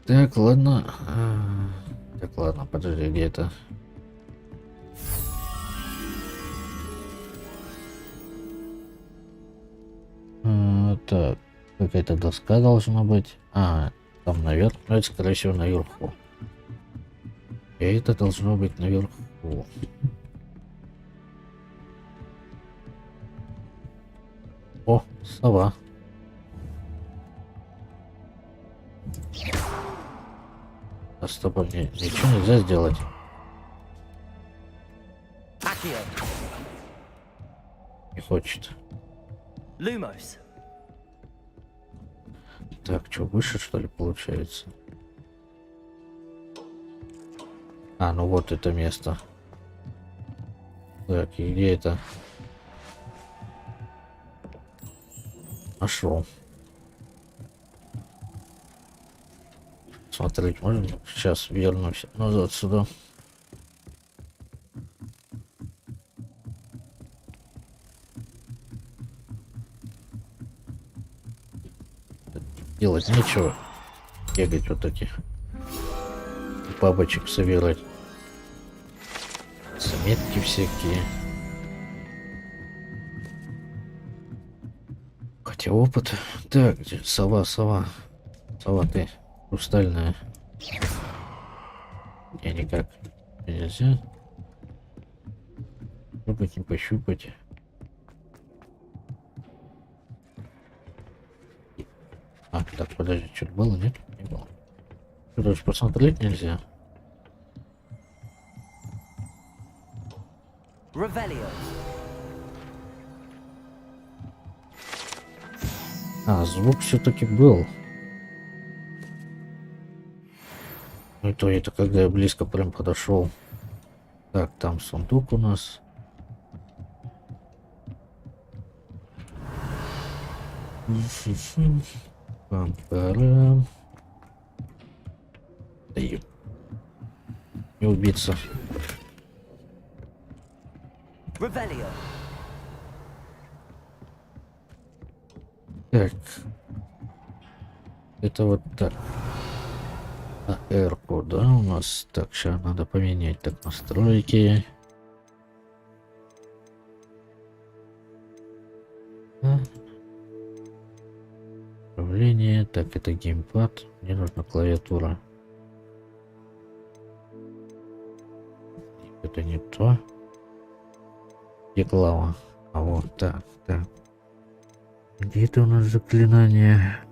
Так, ладно. Так, ладно, подожди, где это? Так, какая-то доска должна быть. Там наверх, но это, скорее всего, наверху. И это должно быть наверху. О, сова. А с тобой ничего нельзя сделать. Не хочет. Lumos. Так, что, выше, что ли, получается? Ну вот это место. Так, и где это? Нашел. Смотреть можно? Сейчас вернусь назад сюда. Делать нечего. Бегать вот таких. Бабочек собирать. Заметки всякие. Хотя опыт. Так, где сова, сова. Сова, ты. Хрустальная. Я никак нельзя. Трогать, не пощупать. А, так, подожди, что-то было, нет? Не было. Короче, посмотреть нельзя. А, звук все-таки был. Ну и то это когда я близко прям подошел. Так, там сундук у нас. Пам-парам. Да не убиться. Так. Это вот так. А R-ку, да, у нас. Так, сейчас надо поменять так настройки. Управление. Так, это геймпад. Мне нужна клавиатура. Это не то. Где клава? А вот так, так. Где это у нас заклинание?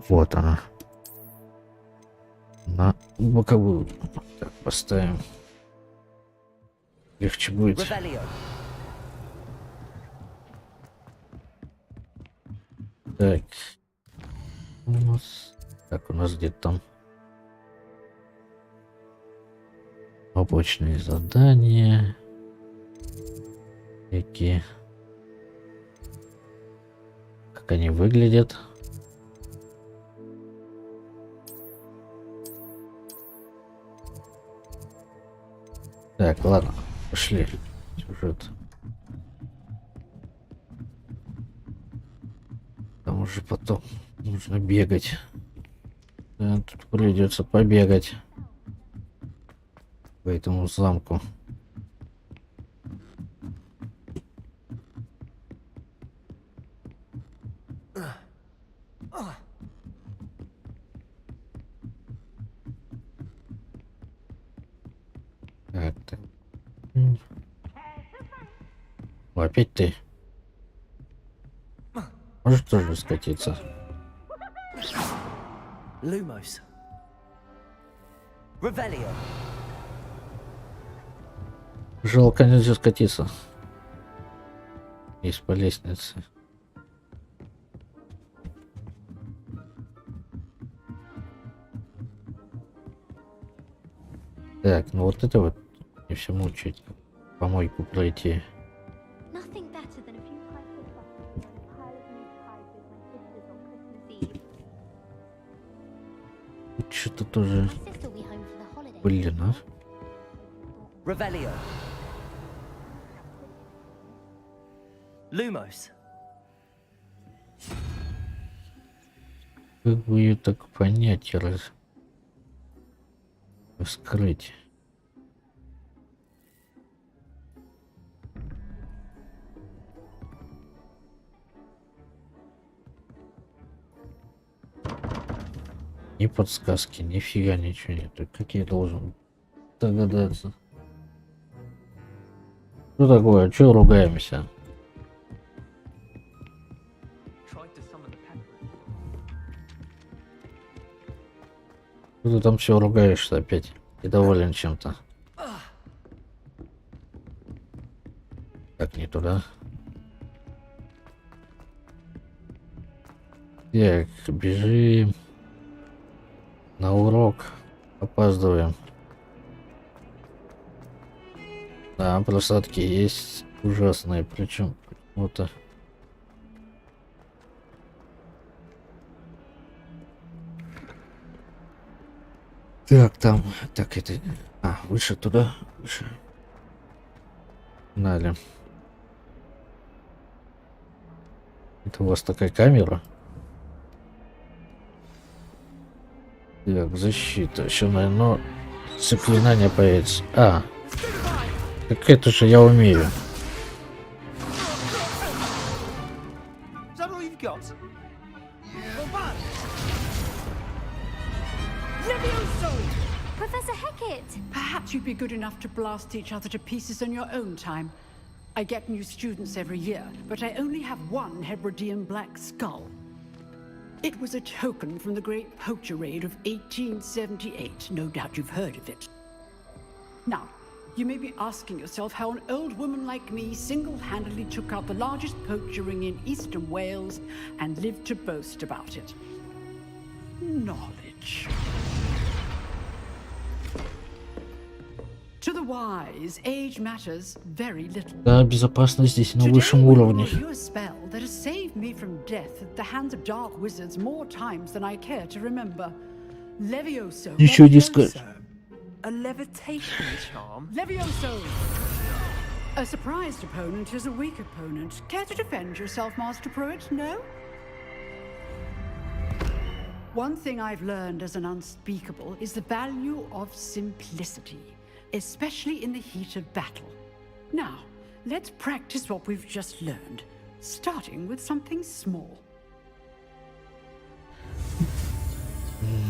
Вот она. На боковую. Так, поставим. Легче будет. Так. У нас... Так, у нас где-то там побочные задания. Какие? Как они выглядят? Так, ладно, пошли. Сюжет. Там уже потом нужно бегать. Да, тут придется побегать по этому замку. Так, так. О, опять ты. Можешь тоже скатиться? Lumos. Revelio. Жалко, нельзя скатиться. Есть по лестнице. Так, ну вот это вот не все мучить. Помойку пройти. Что-то тоже... Блин, а? Revelio. Lumos. Как бы ее так понять и раскрыть? Ни подсказки, нифига ничего нет. Как я должен догадаться? Что такое? Чего ругаемся? Что ты там все ругаешься опять? Недоволен чем-то. Так, не туда. Так, бежим. На урок. Опаздываем. Да, просадки есть ужасные. Причем почему-то... Так, там... Так, это... А, выше туда. Выше. Дали. Это у вас такая камера? Так, защита. Еще, наверное, заклинание появится. А, так это же я умею. Professor Hecat! Perhaps you'd be good enough to blast each other to pieces on your own time. I get new students every year, but I only have one Hebridean black skull. It was a token from the Great Poacher Raid of 1878. No doubt you've heard of it. Now, you may be asking yourself how an old woman like me single-handedly took out the largest poacher ring in eastern Wales and lived to boast about it. Knowledge. To the wise, age matters very little. Да, безопасность здесь на высшем уровне. You a spell that has saved me from death at the hands of dark wizards more times than I care to remember. Levioso. Ничего не скажешь. A levitation charm? Levioso! A surprised opponent is a weak opponent. Care to defend yourself, Master Pruitt? No? One thing I've learned as an unspeakable is the value of simplicity, especially in the heat of battle. Now, let's practice what we've just learned, starting with something small.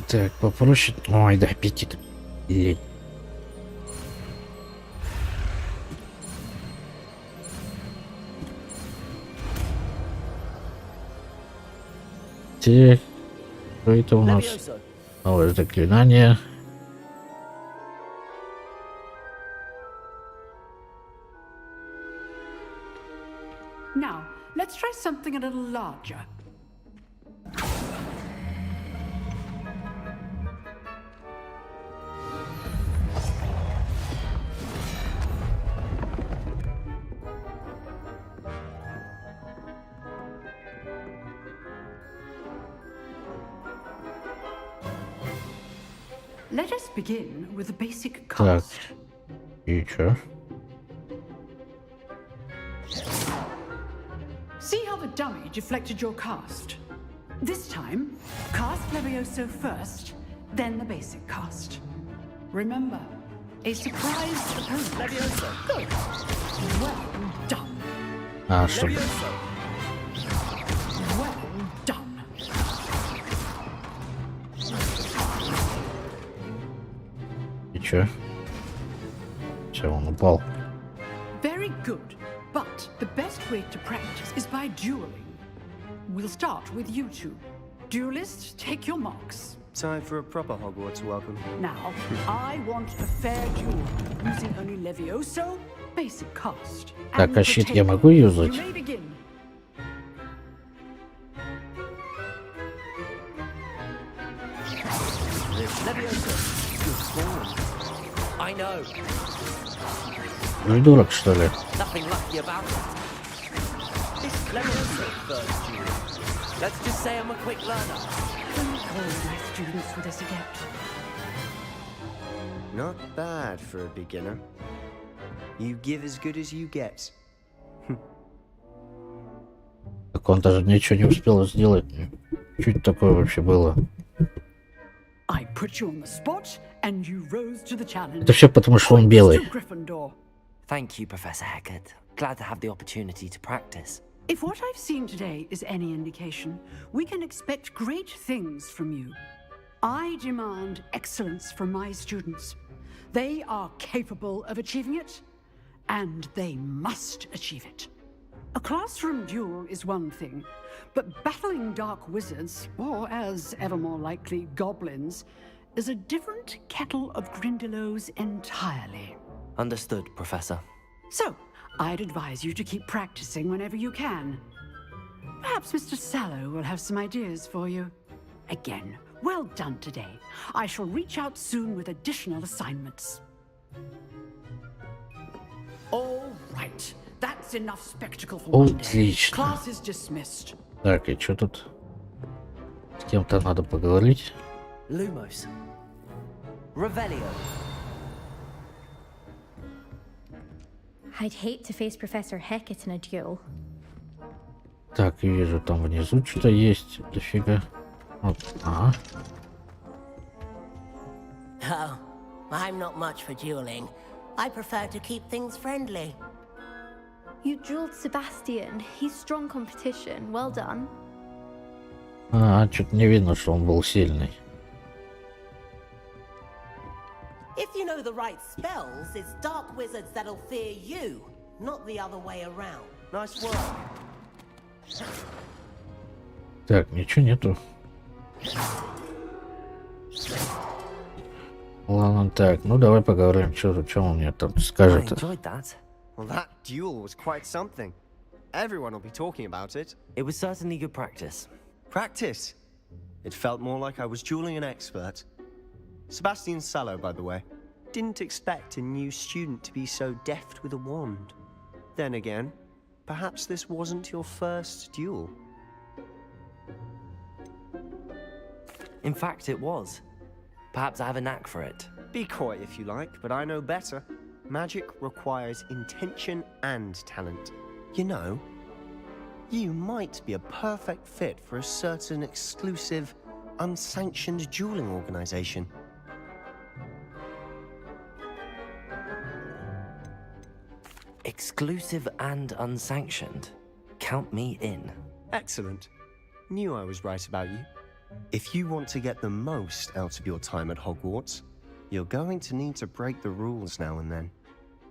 Так, попроще. Ой, да, аппетит. Лень. Так, что это у нас? Новое заклинание. Now, let's try something a little larger. Let us begin with the basic Так, cast. и чё? See how the dummy deflected your cast? This time, cast Levioso first, then the basic cast. Remember, a surprise opponent. Levioso. Good. Well done. А, что? Well done. И чё? Всё, он упал. Very good. But the best way to practice is by dueling. We'll start with you two. Duelists, take your marks. Time for a proper Hogwarts welcome. Now, I want a fair duel, using only Levioso, basic cast. Так, and а щит я potato. могу юзать? You may begin. Levioso, good form. I know. Придурок, что ли? Nothing lucky about it. This Levioso first duel. Let's just say I'm a quick learner. Don't call my students for this adept. Not bad for a beginner. You give as good as you get. Так он даже ничего не успел сделать. Что это такое вообще было? I put you on the spot, and you rose to the challenge. Это все потому, что он белый. Gryffindor. Thank you, Professor Hecat. Glad to have the opportunity to practice. If what I've seen today is any indication, we can expect great things from you. I demand excellence from my students. They are capable of achieving it, and they must achieve it. A classroom duel is one thing, but battling dark wizards, or as ever more likely, goblins, is a different kettle of Grindylows entirely. Understood, Professor. So, I'd advise you to keep practicing whenever you can. Perhaps Mr. Sallow will have some ideas for you. Again, well done today. I shall reach out soon with additional assignments. All right. That's enough spectacle for one day. Отлично. Class is dismissed. Так, и что тут? С кем-то надо поговорить. Lumos. Revelio. I'd hate to face Professor Hecat in a duel. Так, вижу, там внизу что-то есть. Дофига. Вот. Ага. Oh, I'm not much for dueling. I prefer to keep things friendly. You dueled Sebastian. He's strong competition. Well done. Что-то не видно, что он был сильный. If you know the right spells, it's dark wizards that'll fear you, not the other way around. Nice work. Так, ничего нету. Ладно, так, ну давай поговорим, что он мне там скажет. Enjoyed that. Well, that duel was quite something. Everyone will be talking about it. It was certainly good practice. Practice? It felt more like I was dueling an expert. Sebastian Sallow, by the way. Didn't expect a new student to be so deft with a wand. Then again, perhaps this wasn't your first duel. In fact, it was. Perhaps I have a knack for it. Be coy if you like, but I know better. Magic requires intention and talent. You know, you might be a perfect fit for a certain exclusive, unsanctioned dueling organization. Exclusive and unsanctioned. Count me in. Excellent. Knew I was right about you. If you want to get the most out of your time at Hogwarts, you're going to need to break the rules now and then.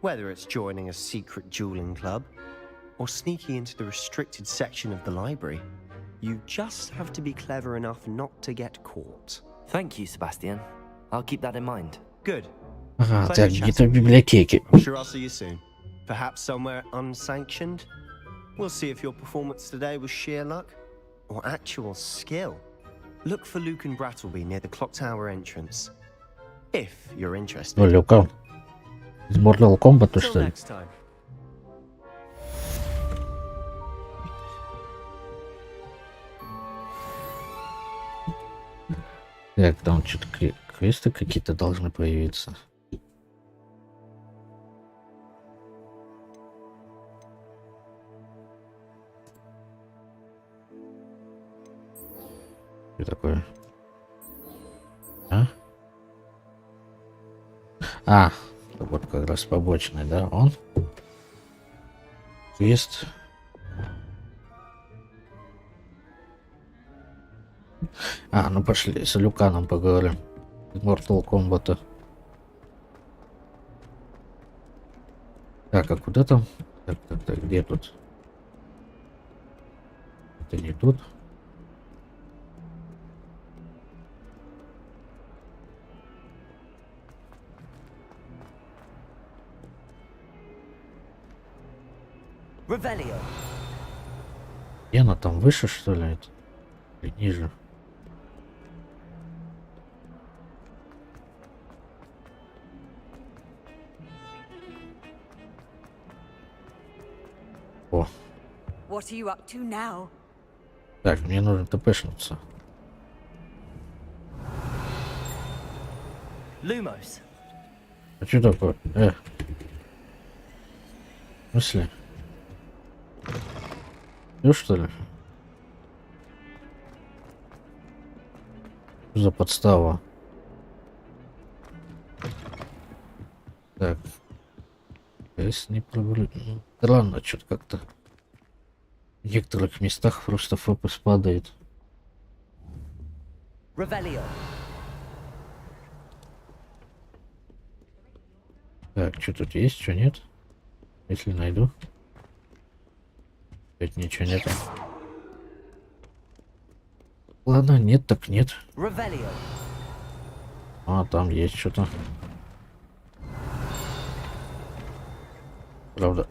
Whether it's joining a secret dueling club, or sneaking into the restricted section of the library, you just have to be clever enough not to get caught. Thank you, Sebastian. I'll keep that in mind. Good. Ага, так, где-то в библиотеке. I'm sure I'll see you soon. Perhaps somewhere unsanctioned? We'll see if your performance today was sheer luck, or actual skill. Look for Luke and Brattleby near the clock tower entrance. If you're interested. Ну, Люка. Из Mortal Kombat, что ли? Next time. Так, там что-то квесты какие-то должны появиться. Что такое? Вот как раз побочный, да, он? Квест. Ну пошли с Люканом поговорим. Mortal Kombat. Так, а куда там? Так, где тут? Это не тут. Revelio. Где она там, выше, что ли? Это? Или ниже? О. What are you up to now? Так, мне нужно тпшнуться. Lumos. А что такое? В смысле? Ну что ли? Что за подстава? Так. Если не прогрузить. Странно, что-то как-то в некоторых местах просто фокус падает. Revelio. Так, что тут есть, что нет? Если найду. Опять ничего нет. Ладно, нет так нет. Revelio. Там есть что-то. Правда.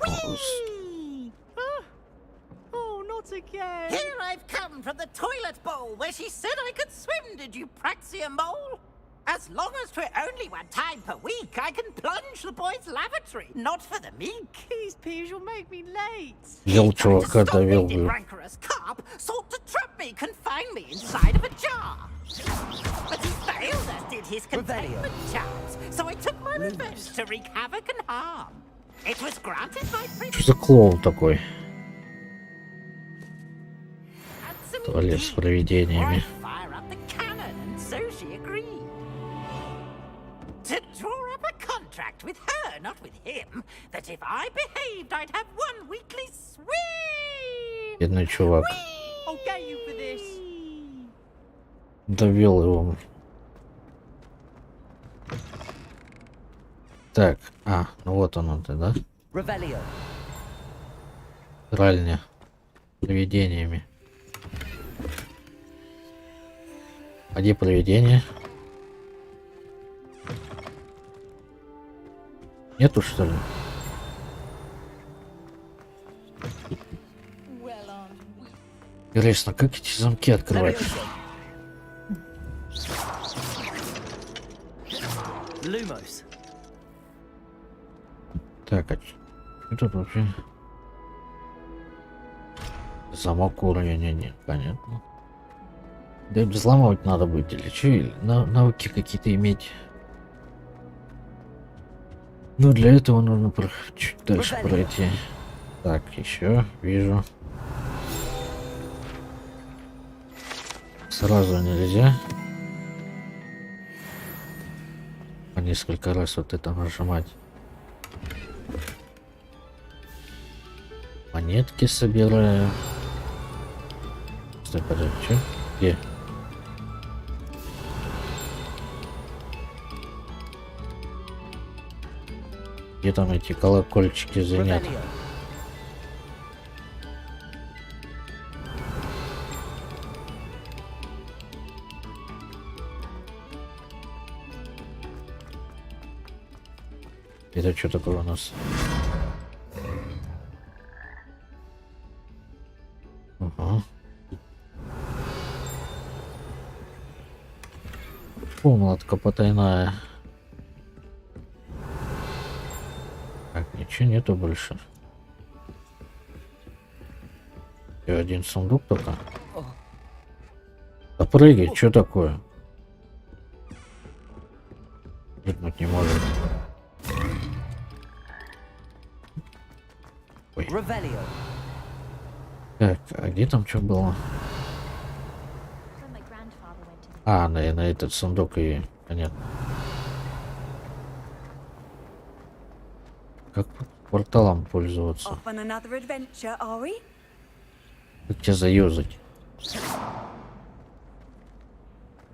Oh, not again. Here I've come from the toilet bowl where she said I could swim, did you praxia mole? As long as for only one time per week, I can plunge the boys' lavatory. Not for the meek. These peas will make me late. Вел чувака, довел, блин. Rancorous carp sought to trap me, confine me inside of a jar. But he failed, as did his containment charms. So I took my revenge to wreak havoc and harm. It was granted by Что за клоун такой? Туалет с привидениями. fire up the cannon, and so she agreed. To draw up a contract with her, not with him, that if I behaved, I'd have one weekly swim. Бедный чувак. I'll get you for this. Довел его. Так, ну вот он ты, да? Ральня. Привидениями. А где привидение? Нету, что ли? Интересно, как эти замки открывать? Так, а что тут вообще? Замок уровня нет, понятно. Да взломать надо будет или что? Или навыки какие-то иметь. Ну, для этого нужно чуть дальше пройти. Так, еще вижу. Сразу нельзя. По несколько раз вот это нажимать. Монетки собираю. Стой, подожди, что? Где? Где там эти колокольчики звенят? Это что такое у нас? Ага. Комнатка потайная. Так, ничего нету больше. И один сундук только. Да прыгай, что такое? Прыгнуть не может. Ой. Так, а где там что было? На этот сундук и понятно. Как порталом пользоваться? Как тебя заюзать?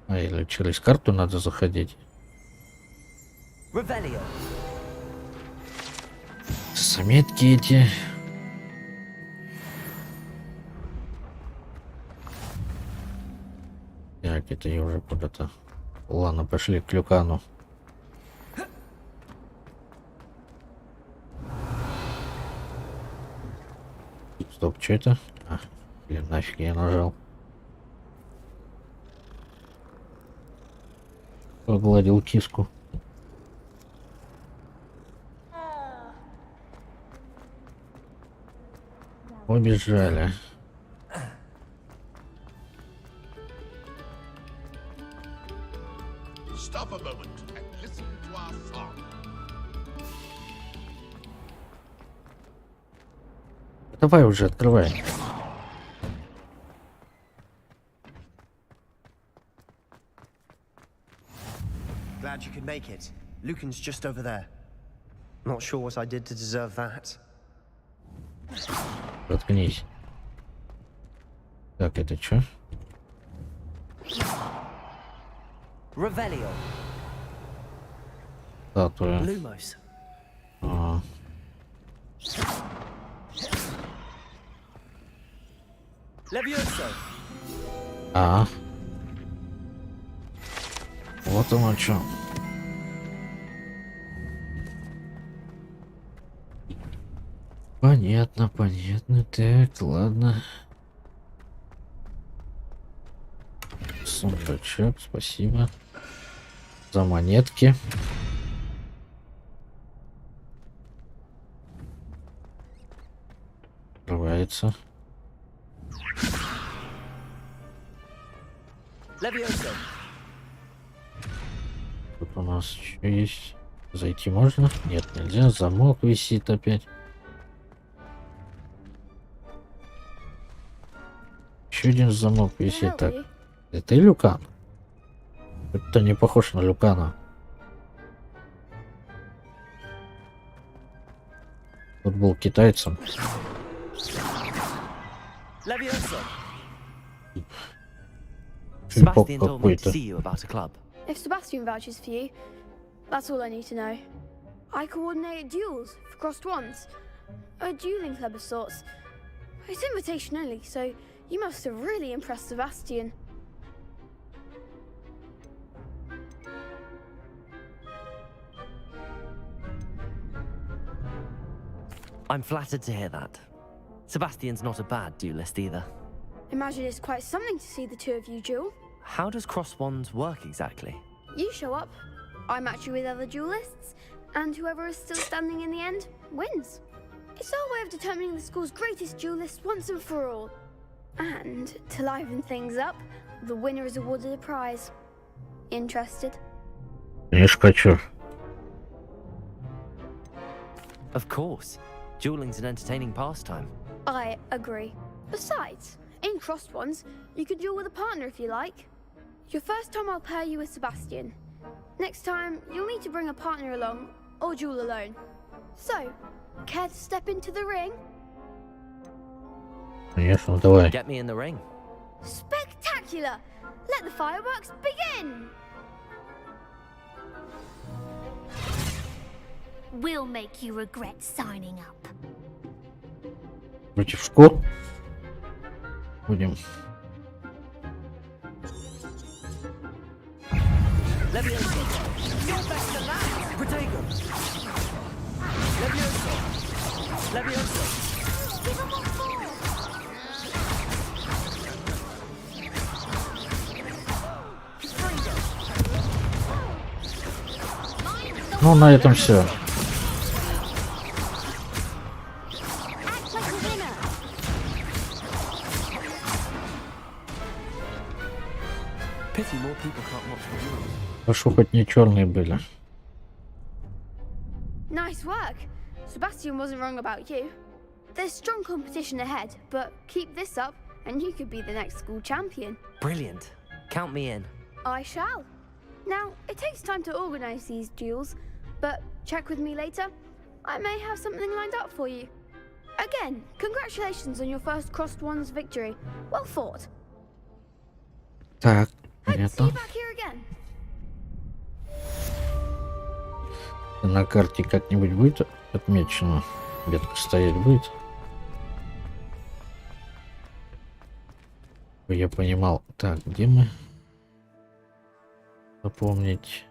Или через карту надо заходить? Заметки эти. Так, это я уже куда-то. Ладно, пошли к Люкану. Стоп, что это? Блин, нафиг я нажал. Погладил киску. Побежали. Давай уже открывай. Glad you could make it. Lucan's just over there. Not sure what I did to deserve that. Заткнись. Так, это что? Статуя. Вот оно что. Понятно, понятно. Так, ладно. Сундучок, спасибо за монетки. Открывается. Тут у нас что есть? Зайти можно? Нет, нельзя. Замок висит опять. Еще один замок висит. Так, это и Люкан. Это не похож на Люкана. Тут был китайцем. Sebastian told me to see you about a club. If Sebastian vouches for you, that's all I need to know. I coordinate duels for crossed wands. A dueling club of sorts. It's invitation only, so you must have really impressed Sebastian. I'm flattered to hear that. Sebastian's not a bad duelist either. Imagine it's quite something to see the two of you duel. How does cross wands work exactly? You show up, I match you with other duelists, and whoever is still standing in the end wins. It's our way of determining the school's greatest duelist once and for all. And to liven things up, the winner is awarded a prize. Interested? Конечно, хочу. Of course. Dueling's an entertaining pastime. I agree. Besides, in crossed ones, you can duel with a partner if you like. Your first time I'll pair you with Sebastian. Next time, you'll need to bring a partner along, or duel alone. So, care to step into the ring? Конечно, давай. Get me in the ring. Spectacular! Let the fireworks begin! We'll make you regret signing up. Против школ будем. Ну, на этом все. Хорошо, хоть не черные были. Nice work. Sebastian wasn't wrong about you. There's strong competition ahead, but keep this up and you could be the next school champion. Brilliant. Count me in. I shall. Now, it takes time to organize these duels, but check with me later. I may have something lined up for you. Again, congratulations on your first crossed wands victory. Well fought. Так, See понятно. you back here again. На карте как-нибудь будет отмечено? Метка стоять будет? Я понимал. Так, где мы? Запомнить.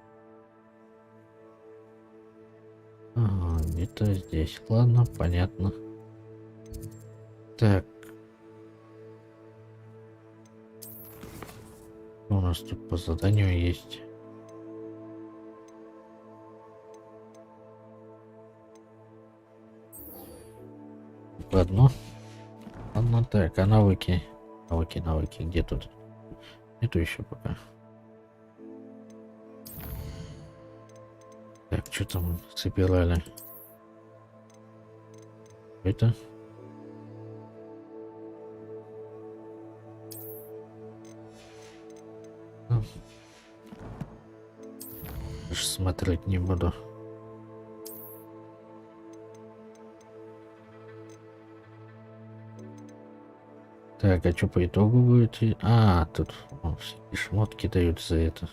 Ага, где-то здесь. Ладно, понятно. Так. Что у нас тут по заданию есть? Одно. Ладно, так, а навыки? Навыки. Где тут? Нету еще пока. Так, что там собирали? Это? Даже смотреть не буду. Так, а что по итогу будет? А, тут всякие шмотки дают за это.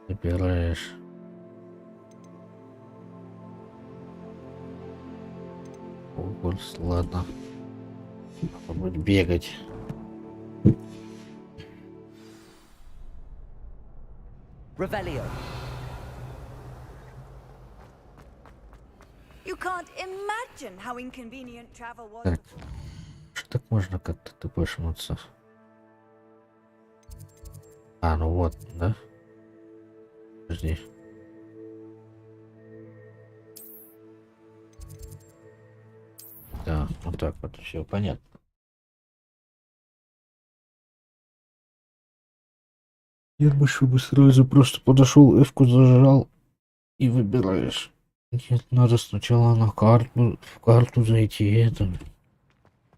Собираешь. Хогвартс, ладно. Надо будет бегать. Revelio. You can't imagine how inconvenient travel was. Так. Что так можно как-то тупошнуться? А, ну вот, да? Подожди. Да, вот так вот, все понятно. Я бы сразу просто подошел, F-ку зажал и выбираешь. Нет, надо сначала на карту, в карту зайти, это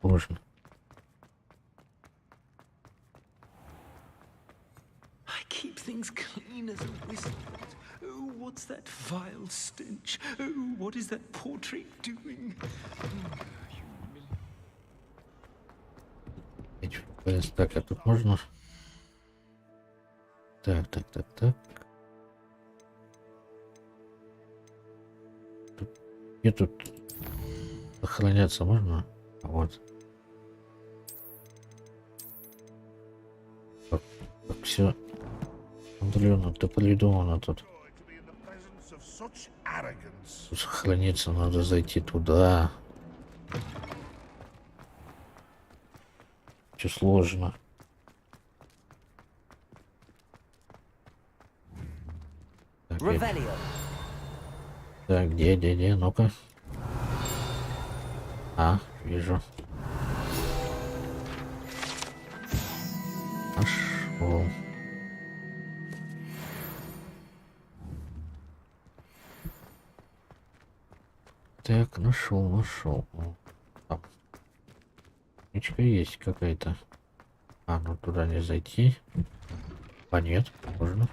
можно. I keep things clean as a wizard. Oh, what's that vile stench? Oh, what is that portrait doing? Так, а тут можно Так. Где тут охраняться можно? Вот. Как все Андрюна, ты придумано тут. Тут сохраниться, надо зайти туда. Все сложно. Так, где? Ну-ка. А, вижу. Нашел. Так, нашел. Там. Ничка есть какая-то. А, ну туда не зайти. А нет, можно.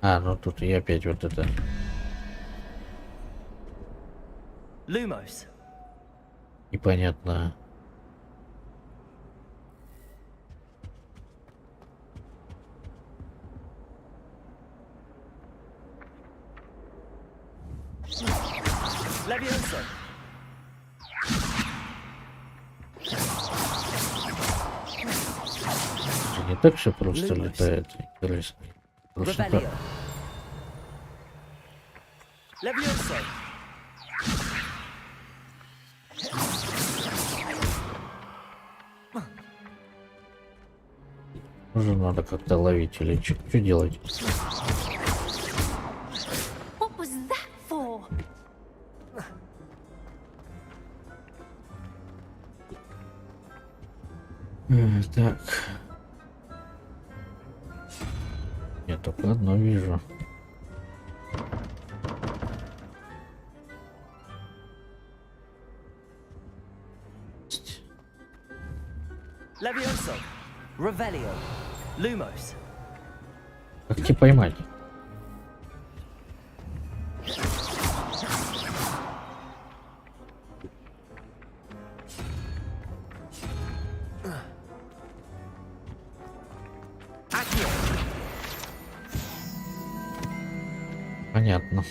А, ну тут и опять вот это. Lumos. Непонятно. Levioso. Не так все просто летает. Интересно. Просто так. Levioso. Уже надо как-то ловить или что делать? What was that for? Так. Я только одно вижу. Levioso. Revelio. Lumos. Как тебе поймать? Понятно.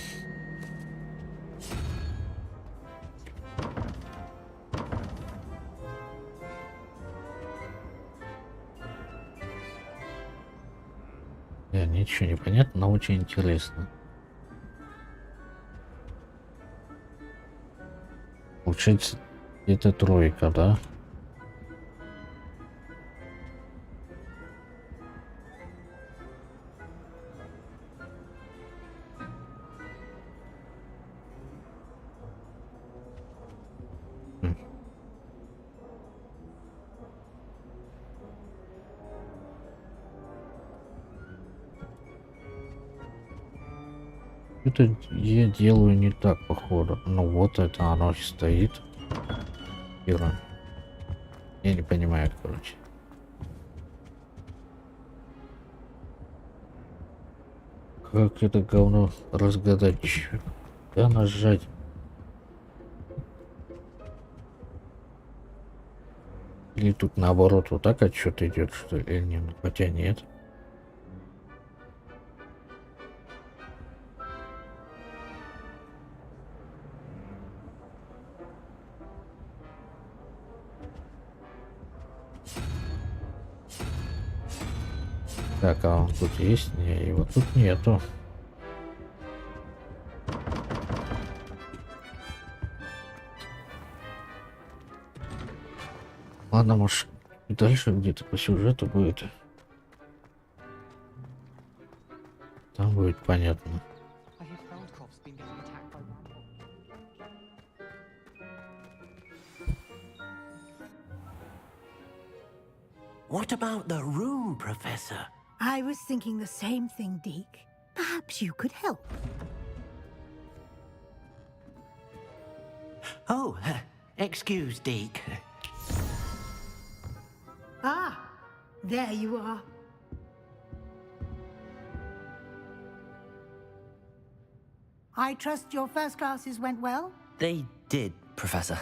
Да, ничего не понятно, но очень интересно. Получается, это тройка, да? Это я делаю не так, походу. Ну вот это оно стоит. Ира. Я не понимаю, короче. Как это говно разгадать? Да нажать. Или тут наоборот вот так отсчет идет, что ли? Или нет? Хотя нет. Так, а он тут есть? Не, его тут нету. Ладно, может, дальше где-то по сюжету будет. Там будет понятно. What about the room, Professor? I was thinking the same thing, Deke. Perhaps you could help. Oh, excuse, Deke. Ah, there you are. I trust your first classes went well? They did, Professor.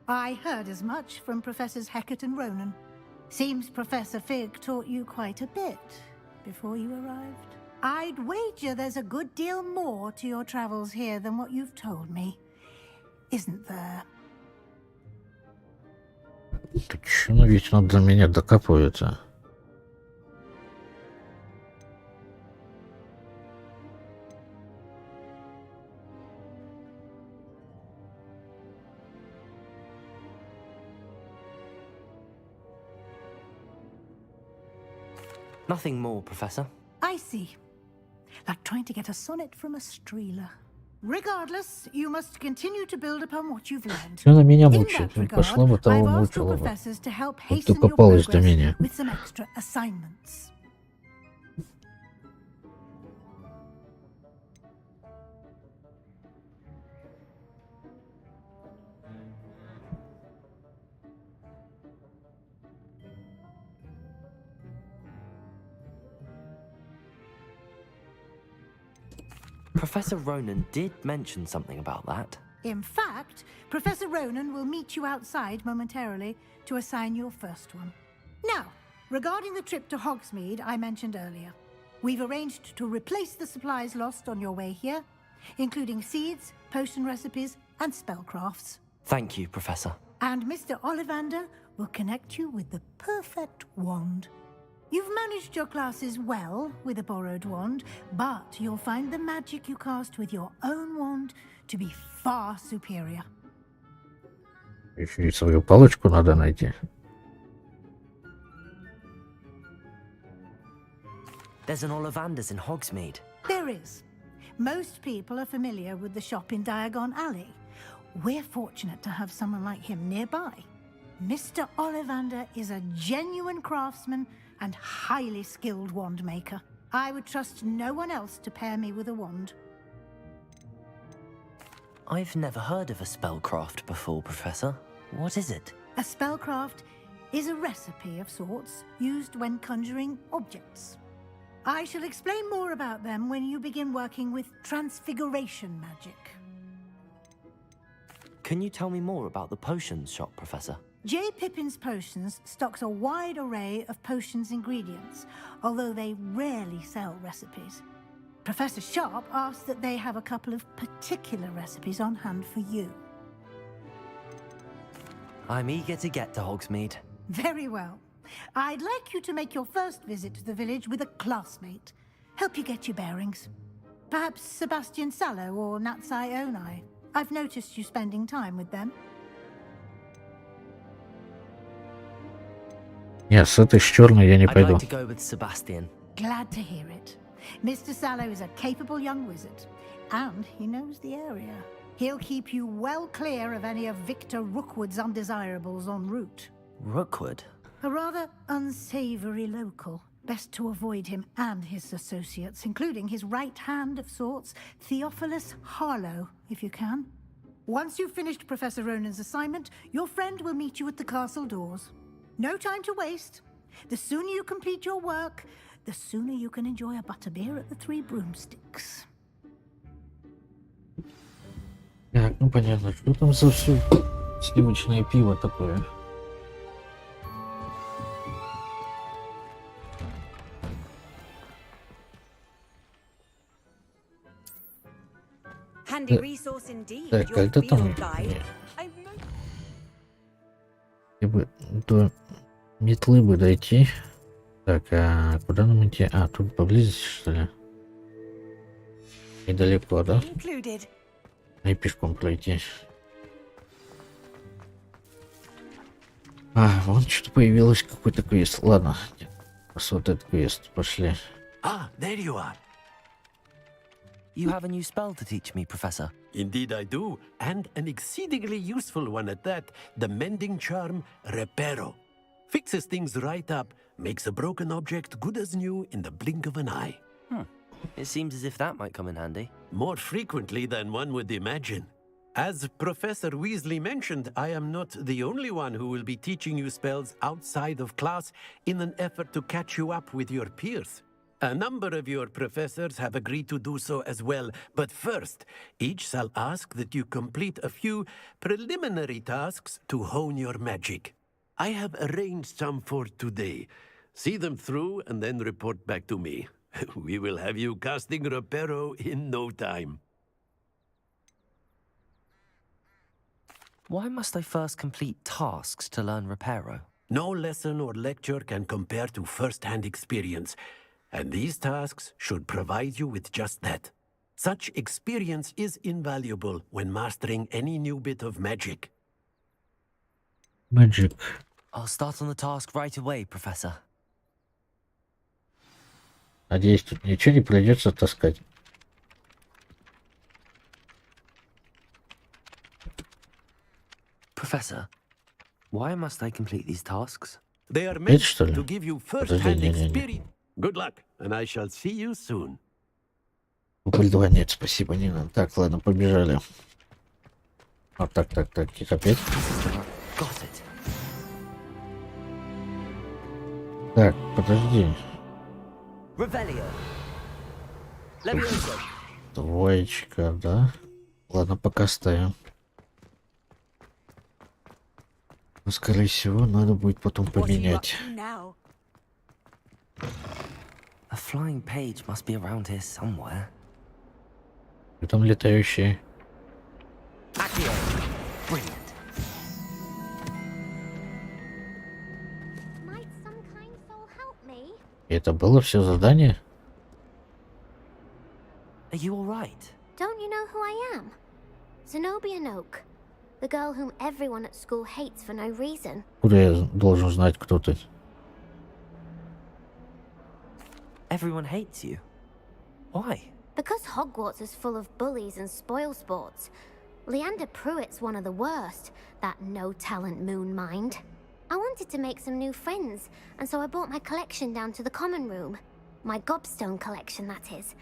I heard as much from Professors Hecat and Ronan. Seems Professor Fig taught you quite a bit before you arrived. I'd wager there's a good deal more to your travels here than what you've told me. Isn't there? Так что она вечно до меня докапывается? Nothing more, Professor. I see. Like trying to get a sonnet from a streeler. Regardless, you must continue to build upon what you've learned. Она меня In мучает. that regard, Пошла бы того I've asked your мучила бы. professors to help Вот ты hasten your попалась до progress меня. with some extra assignments. Professor Ronan did mention something about that. In fact, Professor Ronan will meet you outside momentarily to assign your first one. Now, regarding the trip to Hogsmeade I mentioned earlier, we've arranged to replace the supplies lost on your way here, including seeds, potion recipes, and spellcrafts. Thank you, Professor. And Mr. Ollivander will connect you with the perfect wand. You've managed your classes well with a borrowed wand, but you'll find the magic you cast with your own wand to be far superior. Еще и свою палочку надо найти. There's an Ollivander's in Hogsmeade. There is. Most people are familiar with the shop in Diagon Alley. We're fortunate to have someone like him nearby. Mr. Ollivander is a genuine craftsman and highly skilled wand maker. I would trust no one else to pair me with a wand. I've never heard of a spellcraft before, Professor. What is it? A spellcraft is a recipe of sorts used when conjuring objects. I shall explain more about them when you begin working with transfiguration magic. Can you tell me more about the potions shop, Professor? J. Pippin's Potions stocks a wide array of potions ingredients, although they rarely sell recipes. Professor Sharp asked that they have a couple of particular recipes on hand for you. I'm eager to get to Hogsmeade. Very well. I'd like you to make your first visit to the village with a classmate. Help you get your bearings. Perhaps Sebastian Sallow or Natsai Onai. I've noticed you spending time with them. Нет, с этой с черной я не I'd пойду. like to go with Sebastian. Glad to hear it. Mr. Sallow is a capable young wizard, and he knows the area. He'll keep you well clear of any of Victor Rookwood's undesirables en route. Rookwood? A rather unsavory local. Best to avoid him and his associates, including his right hand of sorts, Theophilus Harlow, if you can. Once you've finished Professor Ronan's assignment, your friend will meet you at the castle doors. No time to waste. The sooner you complete your work, the sooner you can enjoy a butterbeer at the Three Broomsticks. Так, ну понятно, что там за все сливочное пиво такое? Handy resource indeed. Так, Your когда там? field guide. Нет. Я бы до метлы бы дойти. Так, а куда нам идти? А, тут поблизости, что ли? Недалеко, да? Included. И пешком пройти. А, вон что-то появилось, какой-то квест. Ладно, просто вот этот квест. Пошли. Ah, there you are. You have a new spell to teach me, Professor. Indeed I do, and an exceedingly useful one at that, the mending charm Reparo. Fixes things right up, makes a broken object good as new in the blink of an eye. It seems as if that might come in handy. More frequently than one would imagine. As Professor Weasley mentioned, I am not the only one who will be teaching you spells outside of class in an effort to catch you up with your peers. A number of your professors have agreed to do so as well, but first, each shall ask that you complete a few preliminary tasks to hone your magic. I have arranged some for today. See them through and then report back to me. We will have you casting Reparo in no time. Why must I first complete tasks to learn Reparo? No lesson or lecture can compare to first-hand experience, and these tasks should provide you with just that. Such experience is invaluable when mastering any new bit of magic. Magic. I'll start on the task right away, Professor. Надеюсь, тут ничего не придется таскать. Professor, why must I complete these tasks? They are meant to give you first-hand experience. Good luck, and I shall see you soon. Упыльдова нет, спасибо, не надо. Так, ладно, побежали. Вот так, их опять. Так, подожди. Двоечка, да? Ладно, пока ставим. Но, скорее всего, надо будет потом поменять. A flying page must be around here somewhere. И там летающие. И это было все задание? Are you all right? Don't you know who I am? Zenobia Noak, the girl whom everyone at school hates for no reason. Куда я должен знать, кто ты? Everyone hates you. Why? Because Hogwarts is full of bullies and spoilsports. Leander Pruitt's one of the worst, that no-talent moon mind. I wanted to make some new friends, and so I brought my collection down to the common room. My gobstone collection, that is.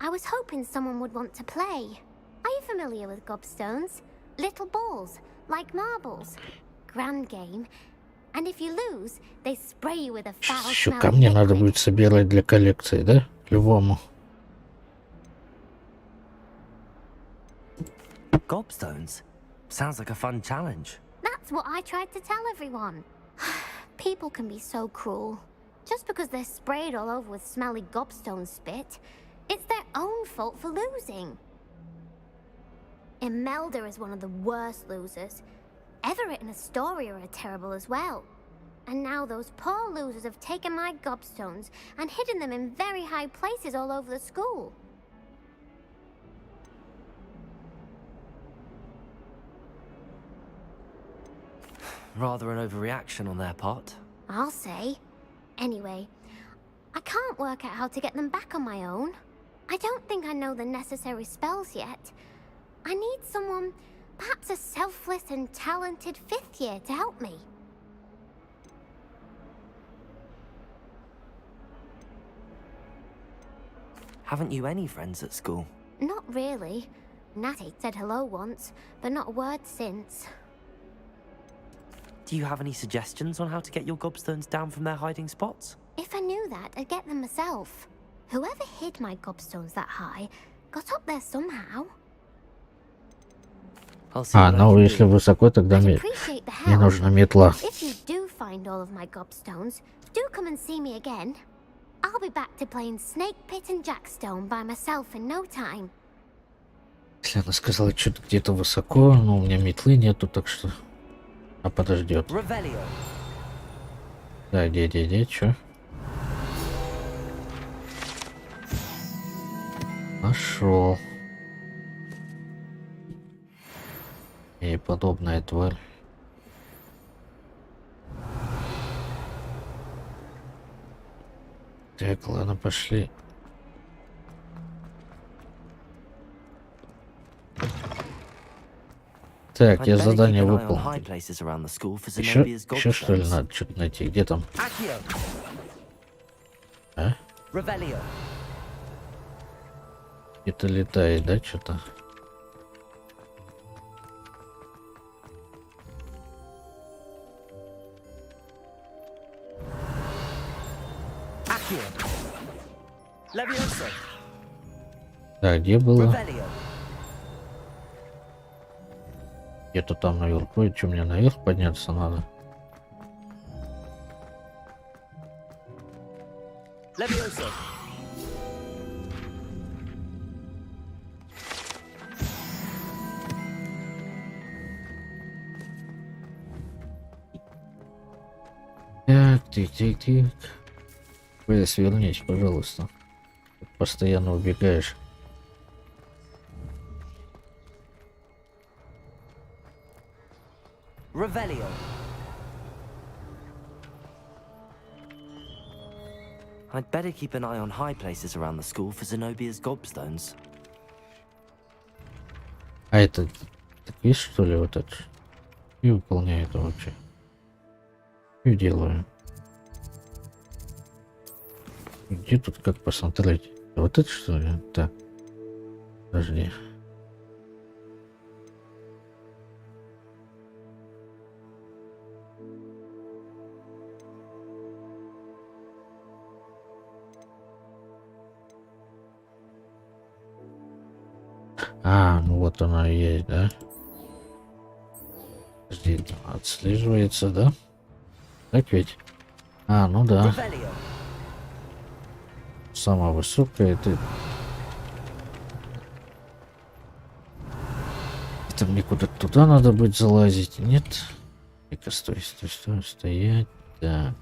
I was hoping someone would want to play. Are you familiar with gobstones? Little balls, like marbles. Grand game. And if you lose, they spray you with a foul Еще smell. камни надо будет собирать для коллекции, да? Любому. Gobstones? Sounds like a fun challenge. That's what I tried to tell everyone. People can be so cruel. Just because they're sprayed all over with smelly gobstone spit, it's their own fault for losing. Imelda is one of the worst losers. Everett and Astoria are terrible as well. And now those poor losers have taken my gobstones and hidden them in very high places all over the school. Rather an overreaction on their part. I'll say. Anyway, I can't work out how to get them back on my own. I don't think I know the necessary spells yet. I need someone, perhaps a selfless and talented 5th year to help me. Haven't you any friends at school? Not really. Natty said hello once, but not a word since. Do you have any suggestions on how to get your gobstones down from their hiding spots? If I knew that, I'd get them myself. Whoever hid my gobstones that high got up there somehow. Ну если высоко, тогда мне нужна метла. If you do find all of my gobstones, do come and see me again. I'll be back to playing Snake Pit and Jackstone by myself in no time. Если она сказала что-то где-то высоко, но у меня метлы нету, так что... А подождет. Да, где, чё? Нашел. И подобная тварь. Так, ладно, пошли. Так, я задание выполнил. Еще что ли надо что-то найти? Где там? А? Это летает, да, что-то? Да, где было? Где-то там наверху. И что, мне наверх подняться надо? Levioso. Так, тик. Вы свернись, пожалуйста. Постоянно убегаешь. Revelio. I'd better keep an eye on high places around the school for Zenobia's gobstones. А это так видишь, что ли, вот это? И выполняю это вообще. И делаю. Где тут как посмотреть? Вот это что ли? Так. Подожди. А, ну вот она и есть, да? Подожди, отслеживается, да? Так ведь? А, ну да. Самая высокая, это... Это мне куда-то туда надо будет залазить, нет? Ну-ка, стой, стоять. Так.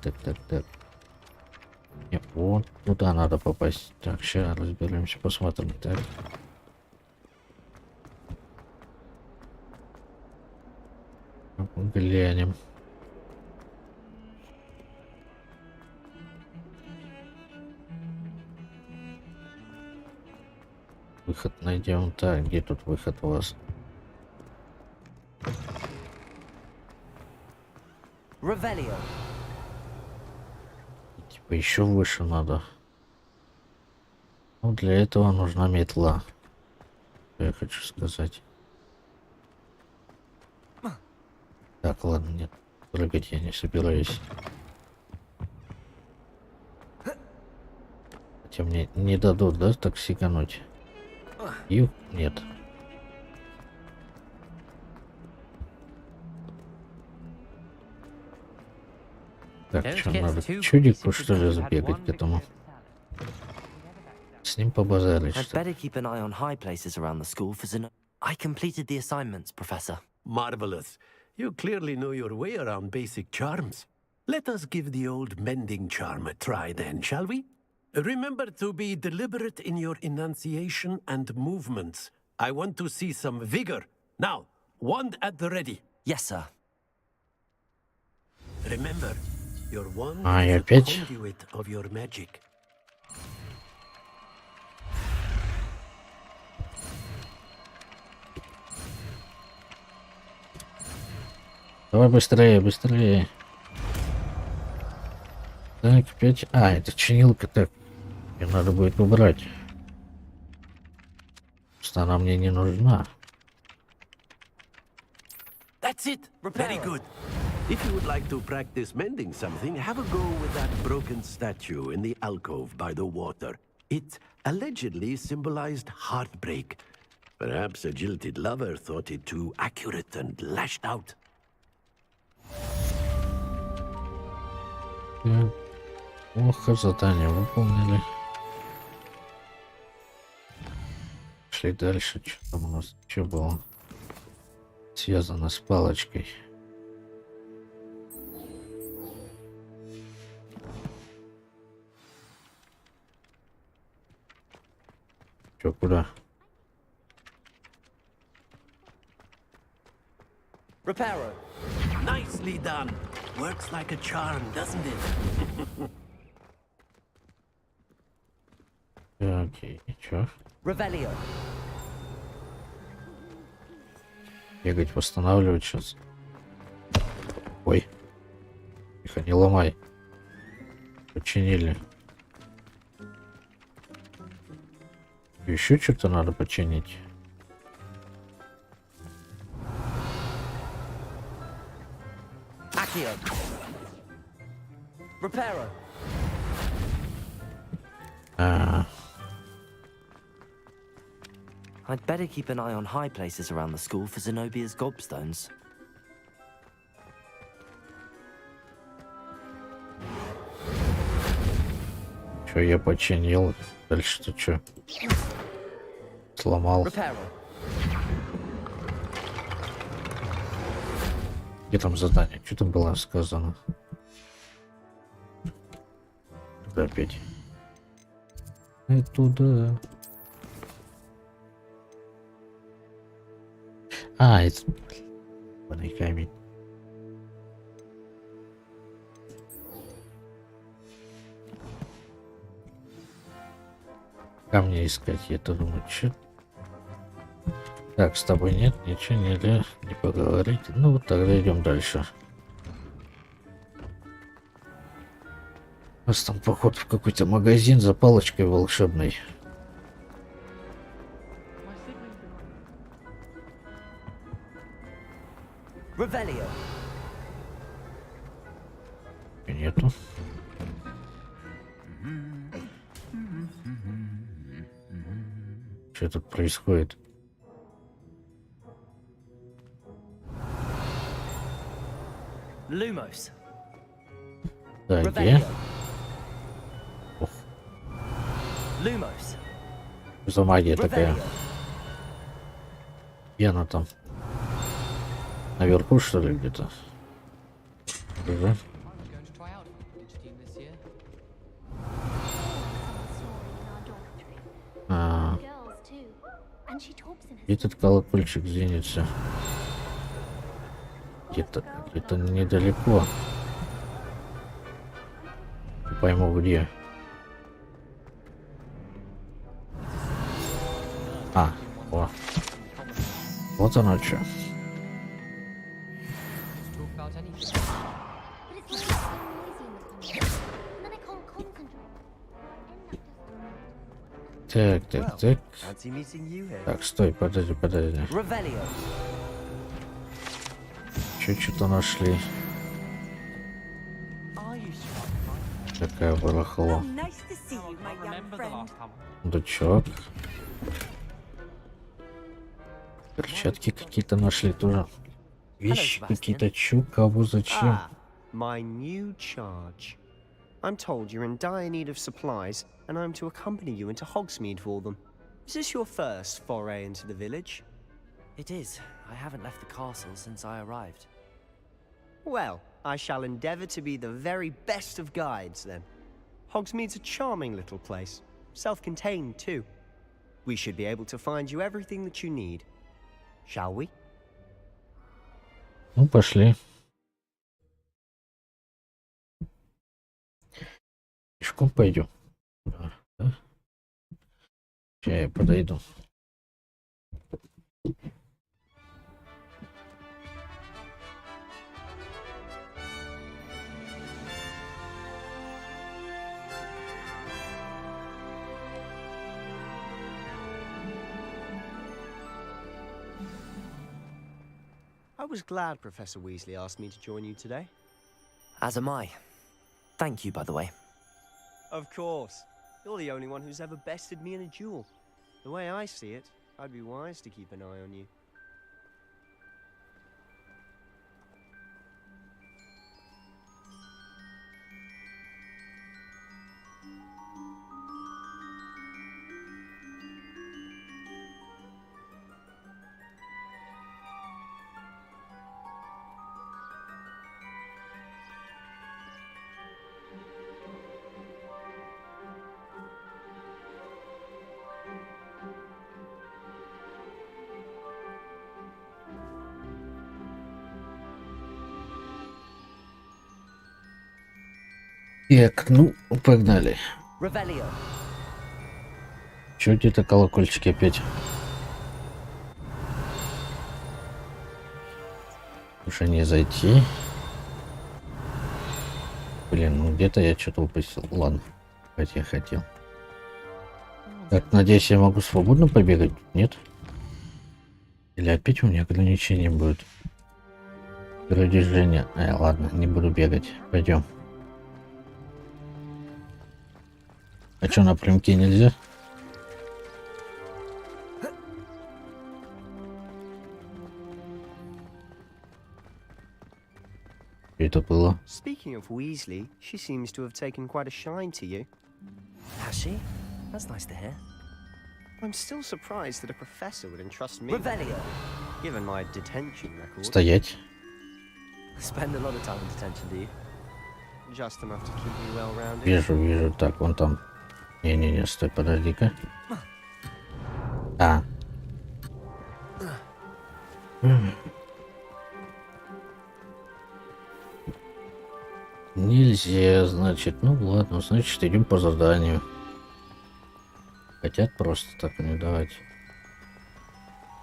Нет, вот туда надо попасть. Так, сейчас разберемся, посмотрим. Так. Глянем. Выход найдем. Так, где тут выход у вас? Revelio. Типа еще выше надо. Ну, для этого нужна метла. Что я хочу сказать. Так, ладно, нет. Прыгать я не собираюсь. Хотя мне не дадут, да, так сигануть? Ю, нет. Так, что, надо к чудику, что ли, забегать к этому? С ним побазарить, что ли? I completed the assignments, Professor. Marvelous. You clearly know your way around basic charms. Let us give the old mending charm a try then, shall we? Remember to be deliberate in your enunciation and movements. I want to see some vigor. Now, wand at the ready. Yes, sir. Remember, your wand А, и is a опять? conduit of your magic. Давай быстрее. Так, опять... А, это чинилка, так. Мне надо будет убрать. Просто она мне не нужна. That's it. Very good. If you would like to practice mending something, have a go with that broken statue in the alcove by the water. It allegedly symbolized heartbreak. Perhaps a jilted lover thought it too accurate and lashed out. Плохо, задание выполнили. Шли дальше. Что там у нас? Что было? Связано с палочкой. Чё, куда? Reparo. Nicely done. Works like a charm, doesn't it? Окей, чё? Revelio. Бегать, восстанавливать сейчас. Ой. Тихо, не ломай. Починили. Еще что-то надо починить. Accio. Reparo. I'd better keep an eye on high places around the school for Zenobia's gobstones. Что я починил? Дальше-то что? Сломал. Где там задание? Что там было сказано? Туда опять. И туда. А, это... камень. Камни искать, я-то думаю, что... Так, с тобой нет, ничего нельзя не поговорить. Ну вот тогда идем дальше. У нас там поход в какой-то магазин за палочкой волшебной. Нету. Что тут происходит? Lumos. Да, где? Ох. Lumos. Что за магия такая? Где она там? Наверху, что ли, где-то? Угу. Этот колокольчик звенится. Где-то недалеко. Не пойму где. А, о. Вот оно что. Так. Так, стой, подожди. Что-то нашли. Такая барахло. Дучок. Перчатки какие-то нашли тоже. Вещи какие-то. Чё, кого, зачем? My new charge. I'm told you're in dire need of supplies, and I'm to accompany you into Hogsmeade for them. Is this your first foray into the village? It is. I haven't left the castle since I arrived. Well, I shall endeavour to be the very best of guides, then. Hogsmeade's a charming little place. Self-contained, too. We should be able to find you everything that you need. Shall we? Ну, пошли. Пешком пойдем. Да? Сейчас я подойду. I was glad Professor Weasley asked me to join you today. As am I. Thank you, by the way. Of course. You're the only one who's ever bested me in a duel. The way I see it, I'd be wise to keep an eye on you. Так, ну, погнали. Чё где-то колокольчики опять? Уже не зайти. Блин, ну где-то я что-то упустил. Ладно, хоть я хотел. Так, надеюсь, я могу свободно побегать? Нет? Или опять у меня ограничения будет? Передвижение. Ладно, не буду бегать. Пойдем. А что, напрямки нельзя? Это было. Speaking of Weasley, she seems to have taken quite a shine to you. Has she? That's nice to hear. I'm still surprised that a professor would entrust me. Revelio. Given my detention record. Стоять. Spend a lot of time in detention, do you? Just enough to keep me well-rounded. Вижу. Так, вон там. Не-не-не, стой, подожди-ка. А. Нельзя, значит. Ну ладно, значит, идем по заданию. Хотят просто так не давать.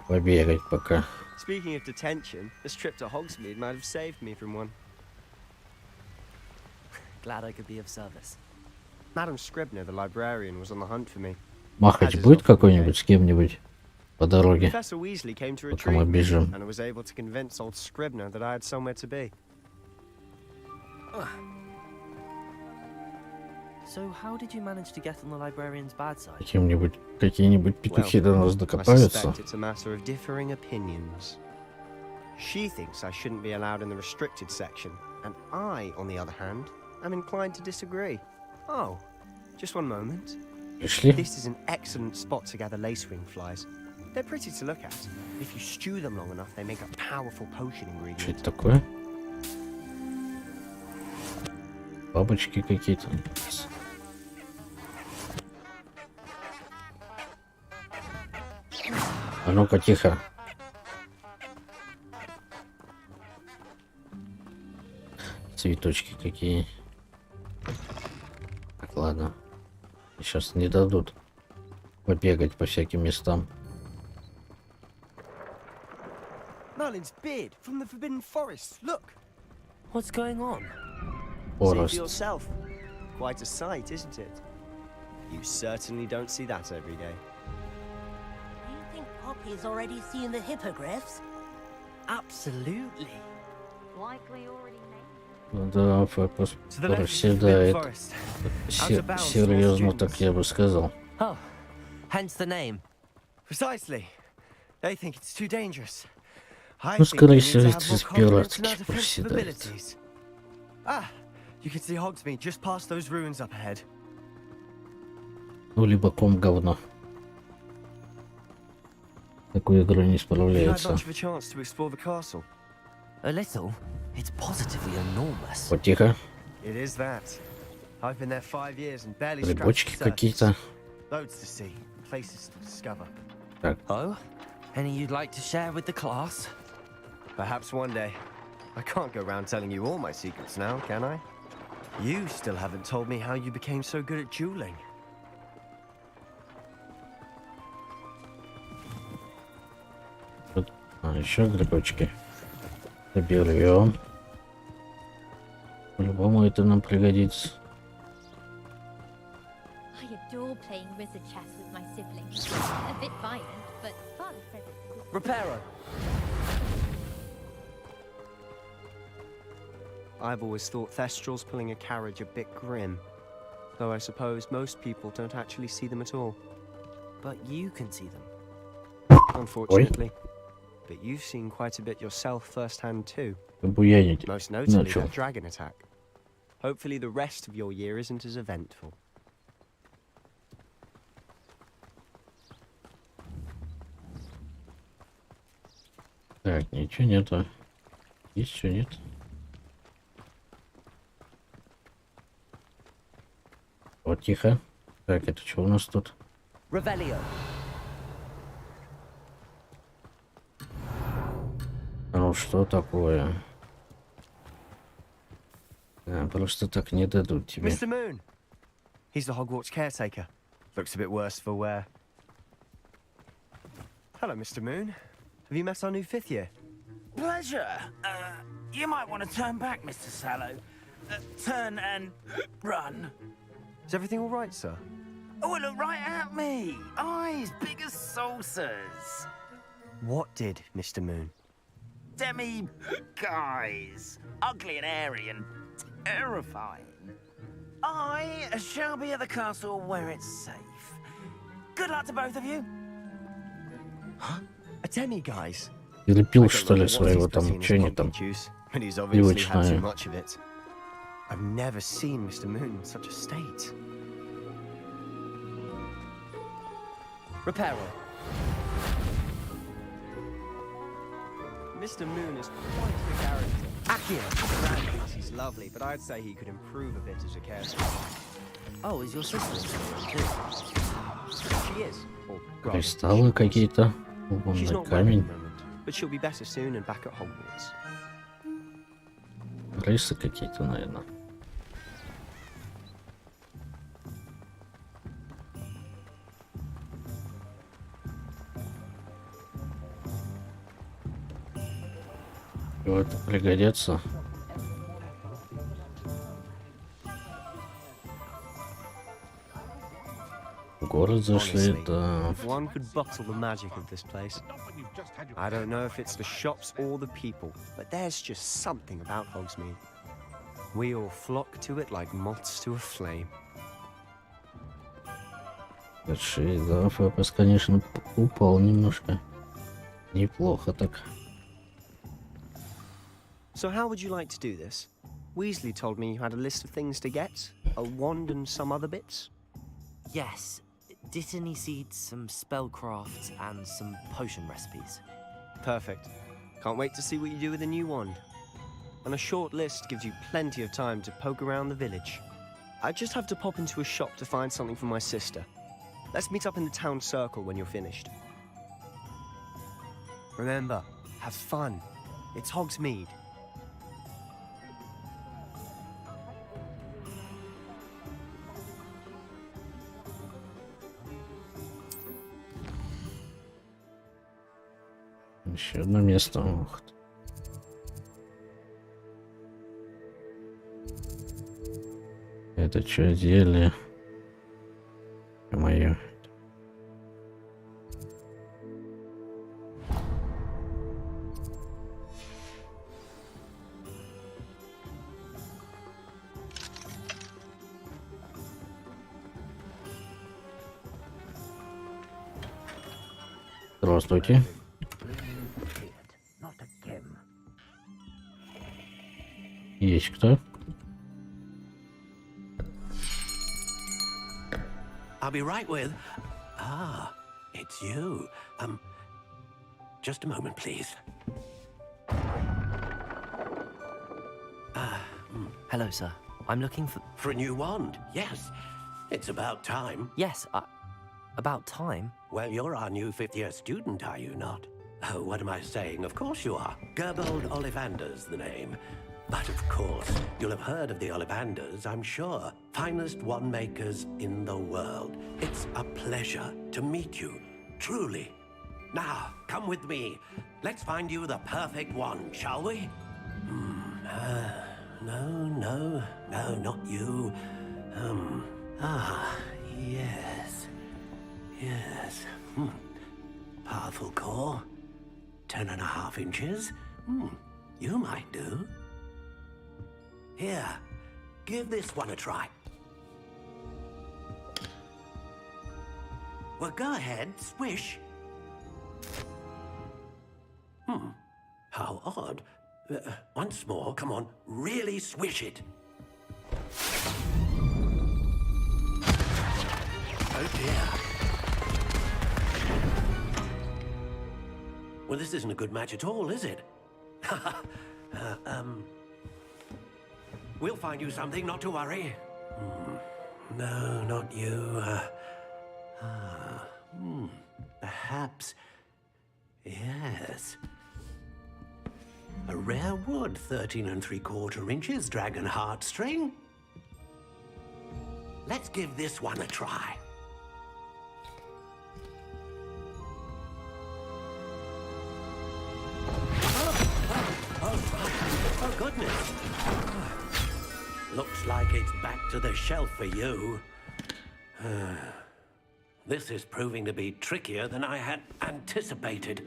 Побегать пока. Speaking of detention, this trip to Hogsmeade might have saved me from one. Glad I could be of service. Madam Scribner, the librarian, was on the hunt for me. Махать будет какой-нибудь с кем-нибудь по дороге? Professor Weasley came to Пока мы retrieve me, бежим. and I was able to convince old Scribner that I had somewhere to be. So how did you manage to get on the librarian's bad side? Какие-нибудь петухи до нас I докопаются? suspect it's a matter of differing opinions. She thinks I shouldn't be allowed in the restricted section, and I, on the other hand, am inclined to disagree. Oh, just one moment. Пришли? This is an excellent spot to gather lacewing flies. They're pretty to look at. If you stew them long enough, they make a powerful potion Что ingredient. это такое? Бабочки какие-то. А ну-ка, тихо. Цветочки какие. Так, ладно. Сейчас не дадут побегать по всяким местам. Merlin's beard from the Forbidden Forest. Look. What's going on? See for Forest. yourself. Quite a sight, isn't it? You certainly don't see that every day. Do you think Poppy's already seen the hippogriffs? Absolutely. Like we already Да, проседает. Серьезно, так я бы сказал. Oh, hence the name. Precisely. They think it's too dangerous. Ну, скорее всего, из пиратских проседает. Ah, you can see Hogsmeade just past those ruins up ahead. Ну, либо ком говно. Такую игру не Have you had справляется. much of a chance to explore the castle? A little. It's positively enormous. Вот тихо. It is that. I've been there 5 years and barely scratched Грибочки the surface. какие-то. Loads to see, places to discover. Так. Oh? Any you'd like to share with the class? Perhaps one day. I can't go around telling you all my secrets now, can I? You still haven't told me how you became so good at dueling. А, еще грибочки. Заберем. По-любому это нам пригодится. I adore playing wizard chess with my siblings. A bit violent, but Father says it's good. Reparo. I've always thought Thestrals pulling a carriage a bit grim. Though I suppose most people don't actually see them at all. But you can see them. Unfortunately. But you've seen quite a bit yourself firsthand too. Буянить. Most notably Начал. that dragon attack. Hopefully the rest of your year isn't as eventful. Так, ничего нету. Есть что, нет? Вот тихо. Так, это что у нас тут? Revelio. Ну что такое? А, просто так не дадут тебе. Mr. Moon! He's the Hogwarts caretaker. Looks a bit worse for wear. Hello, Mr. Moon. Have you met our new 5th year? Pleasure. You might want to turn back, Mr. Sallow. Turn and run. Is everything all right, sir? Oh, look right at me. Eyes big as saucers. What did, Mr. Moon? Guys. Ugly and airy and terrifying. I shall be at the castle where it's safe. Good luck to both of you. Huh? A demi-guise? Или пил, что ли, своего там, что они там, But he's obviously had too пивочное. much of it. I've never seen Mr. Moon in such a state. Repair oil. Mr. Moon is quite the character. Akio! Brad thinks he's lovely, but I'd say he could improve a bit as a caretaker. Oh, is your sister? She is. Or rather, Кристаллы какие-то. she's Лунный not well at камень. the moment, but she'll be better soon and back at Hogwarts. Крысы какие-то, наверное. Это пригодится. В город зашли, Honestly, да. if one could bottle the magic of this place. I don't know if it's the shops or the people, but there's just something about Hogsmeade. We all flock to it like moths to a flame. Большие, да, ФПС, конечно, упал немножко. Неплохо так. So how would you like to do this? Weasley told me you had a list of things to get, a wand and some other bits. Yes. Dittany seeds, some spellcrafts, and some potion recipes. Perfect. Can't wait to see what you do with the new wand. And a short list gives you plenty of time to poke around the village. I just have to pop into a shop to find something for my sister. Let's meet up in the town circle when you're finished. Remember, have fun. It's Hogsmeade. Еще одно место. Ох. Это что, зелье? Ё-моё. Здравствуйте. Есть кто? I'll be right with... Ah, it's you. Just a moment, please. Hello, sir. I'm looking for... For a new wand, yes. It's about time. Yes, about time? Well, you're our new fifth-year student, are you not? Oh, what am I saying? Of course you are. Gerbold Ollivander's the name. But of course, you'll have heard of the Ollivanders, I'm sure. Finest wand makers in the world. It's a pleasure to meet you, truly. Now, come with me. Let's find you the perfect wand, shall we? No, not you. Yes. Powerful core. 10.5 inches. You might do. Here, give this one a try. Well, go ahead, swish. How odd. Once more, come on, really swish it. Oh dear. Well, this isn't a good match at all, is it? We'll find you something, not to worry. No, not you. Perhaps... Yes. A rare wood, 13 3/4 inches, dragon heartstring. Let's give this one a try. Oh, goodness. Looks like it's back to the shelf for you. This is proving to be trickier than I had anticipated.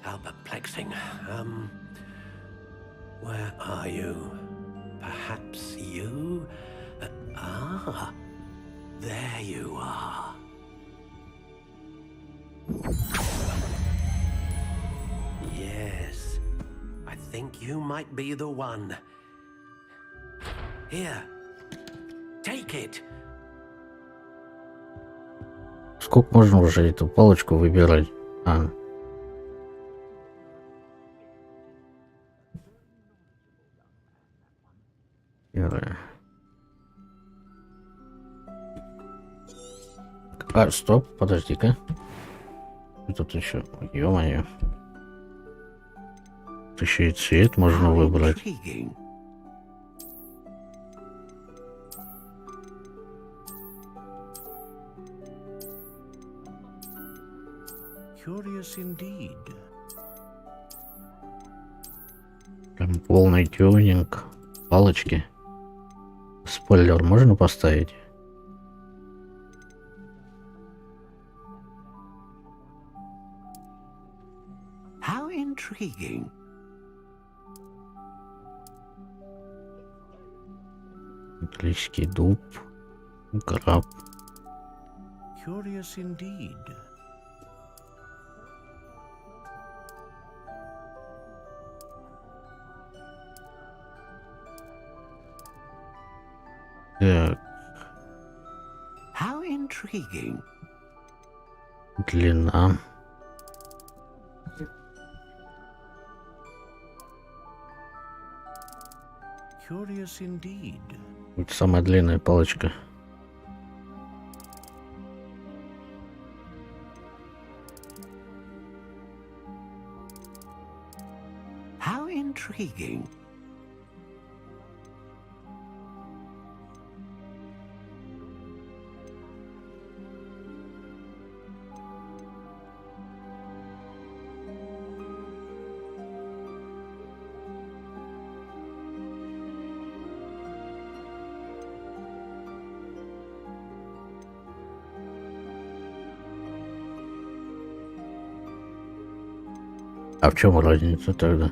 How perplexing. Where are you? Perhaps you? There you are. Yes, I think you might be the one. Here, take it. сколько можно уже эту палочку выбирать? А. Первая. А, стоп, подожди-ка. Тут еще, ё-моё. Еще и цвет можно выбрать. Прям полный тюнинг. Палочки. Спойлер можно поставить? How intriguing. Английский дуб. Краб. Curious indeed. Так. How intriguing. Длина. Curious indeed. Это самая длинная палочка. How intriguing. А в чем разница тогда?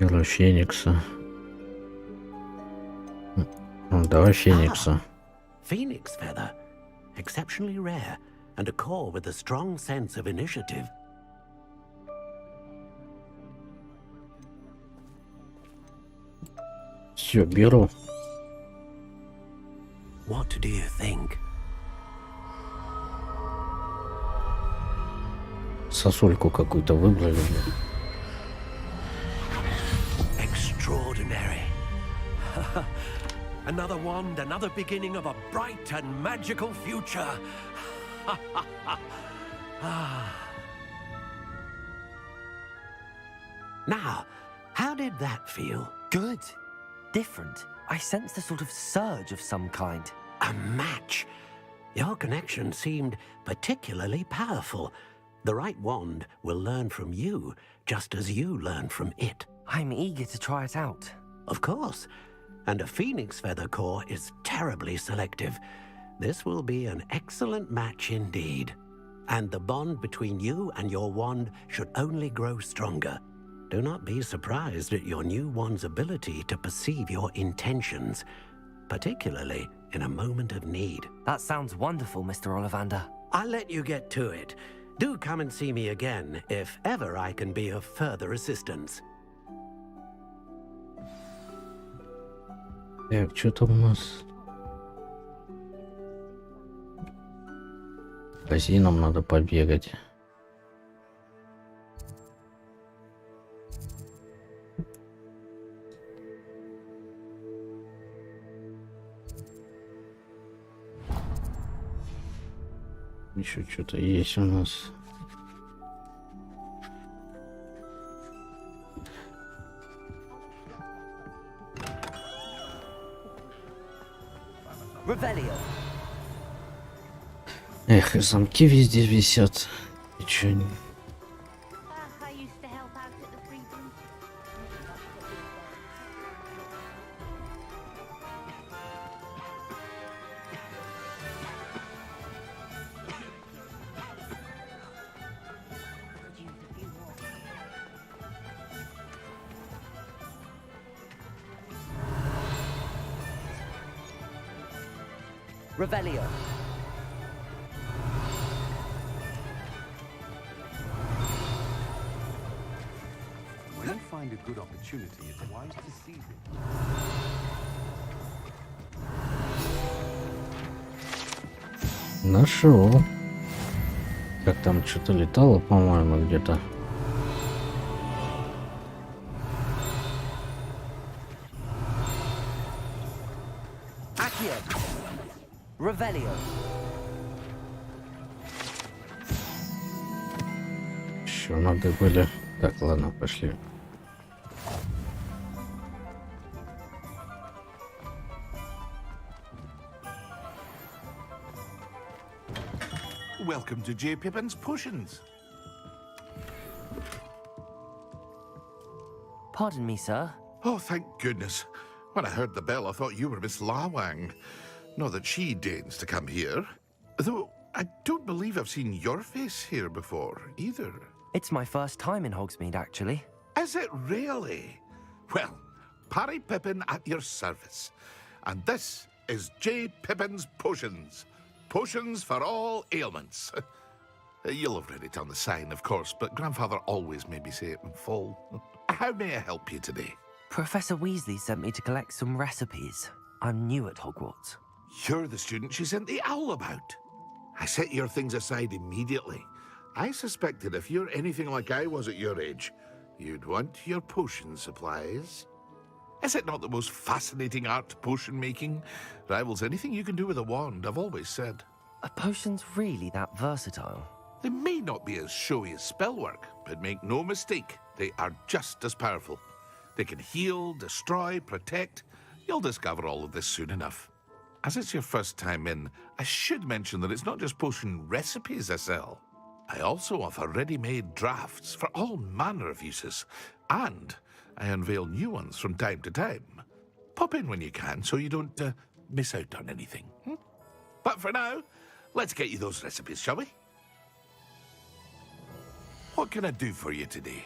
Перо Феникса. Ну, давай Феникса. Phoenix feather, exceptionally rare, and a core with a strong sense of initiative. Все, беру. What do you think? Сосульку какую-то выбрали. Extraordinary. Another wand, another beginning of a bright and magical future. Now, how did that feel? Good. Different. I sensed a sort of surge of some kind. A match. Your connection seemed particularly powerful. The right wand will learn from you, just as you learn from it. I'm eager to try it out. Of course. And a phoenix feather core is terribly selective. This will be an excellent match indeed. And the bond between you and your wand should only grow stronger. Do not be surprised at your new wand's ability to perceive your intentions, particularly in a moment of need. That sounds wonderful, Mr. Ollivander. I'll let you get to it. Do come and see me again if ever I can be of further assistance. Так, что там у нас? К магазинам надо побегать. Еще что-то есть у нас. Эх, замки везде висят. И чё они? Revelio. When you find a good opportunity, it's wise to seize it. Нашел. Как там что-то летало, по-моему, где-то. Еще надо были. Так, ладно, пошли. Welcome to J. Pippin's Potions. Pardon me, sir. Oh, thank goodness. When I heard the bell, I thought you were Miss Lawang. Not that she deigns to come here. Though, I don't believe I've seen your face here before, either. It's my first time in Hogsmeade, actually. Is it really? Well, Parry Pippin at your service. And this is J. Pippin's Potions. Potions for all ailments. You'll have read it on the sign, of course, but Grandfather always made me say it in full. How may I help you today? Professor Weasley sent me to collect some recipes. I'm new at Hogwarts. You're the student she sent the owl about. I set your things aside immediately. I suspected if you're anything like I was at your age, you'd want your potion supplies. Is it not the most fascinating art, potion making? Rivals anything you can do with a wand, I've always said. Are potions really that versatile? They may not be as showy as spellwork, but make no mistake, they are just as powerful. They can heal, destroy, protect. You'll discover all of this soon enough. As it's your first time in, I should mention that it's not just potion recipes I sell. I also offer ready-made drafts for all manner of uses, and I unveil new ones from time to time. Pop in when you can so you don't miss out on anything. But for now, let's get you those recipes, shall we? What can I do for you today?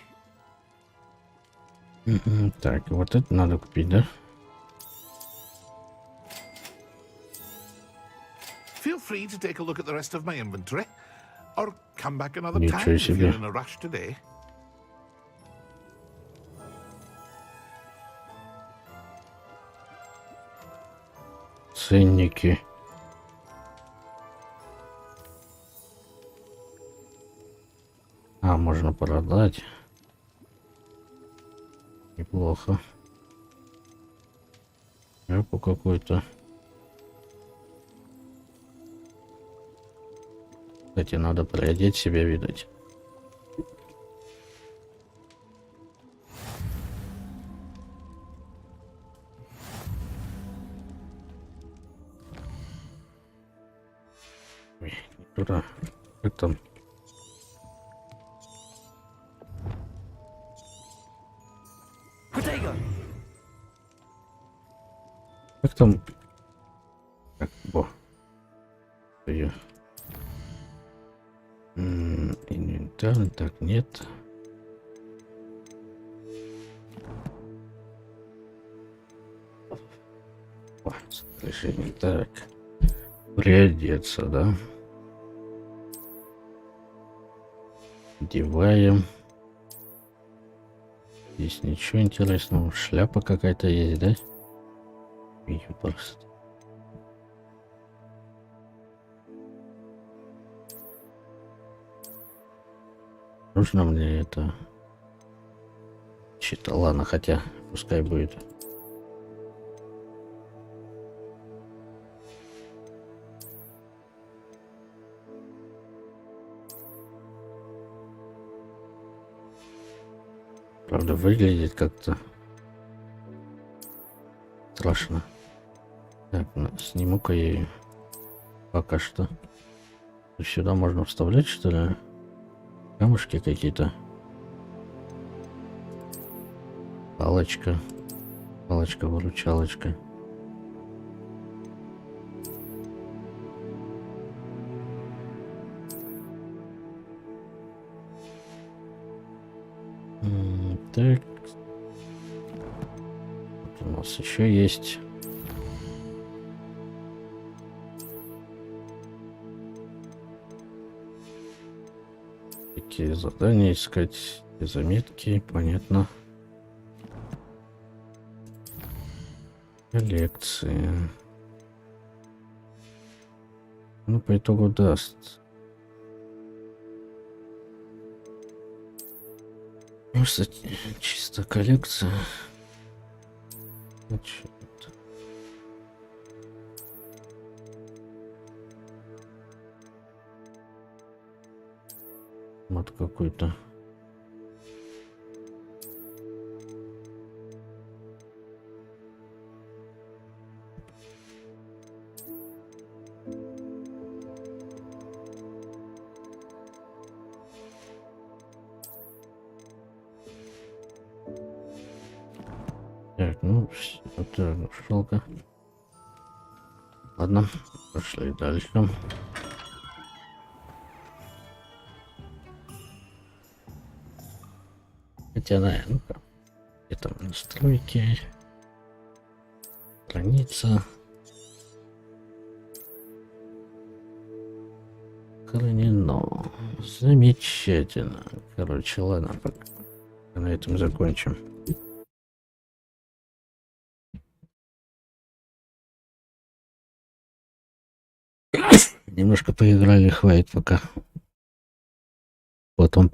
Так, вот это надо купить, да? Feel free to take a look at the rest of my inventory, or come back another Ничего time if себе. you're in a rush today. Ценники. А, можно продать. Неплохо. Шляпу какую-то. Кстати, надо приодеть себя, видать. Ой, не туда. Как там? Как там? Так, во. Её. Инвентарь, так, нет. О, решение. Так. Приодеться, да? Одеваем. Здесь ничего интересного. Шляпа какая-то есть, да? Видео просто. Нужно мне это? Что-то ладно, хотя пускай будет. Правда, выглядит как-то страшно. Так, сниму-ка я ее пока что. Сюда можно вставлять, что ли? Камушки какие-то. Палочка. Палочка-выручалочка. Так. Вот у нас еще есть. Такие задания искать, заметки, понятно. Коллекции. Ну, по итогу даст. Просто чисто коллекция. Значит, вот какой-то. Так, ну, это шелка. Ладно, пошли дальше. Хотя, да, ну-ка. Где там настройки? Страница. Хранено. Замечательно. Короче, ладно, пока на этом закончим. Немножко поиграли, хватит пока. Потом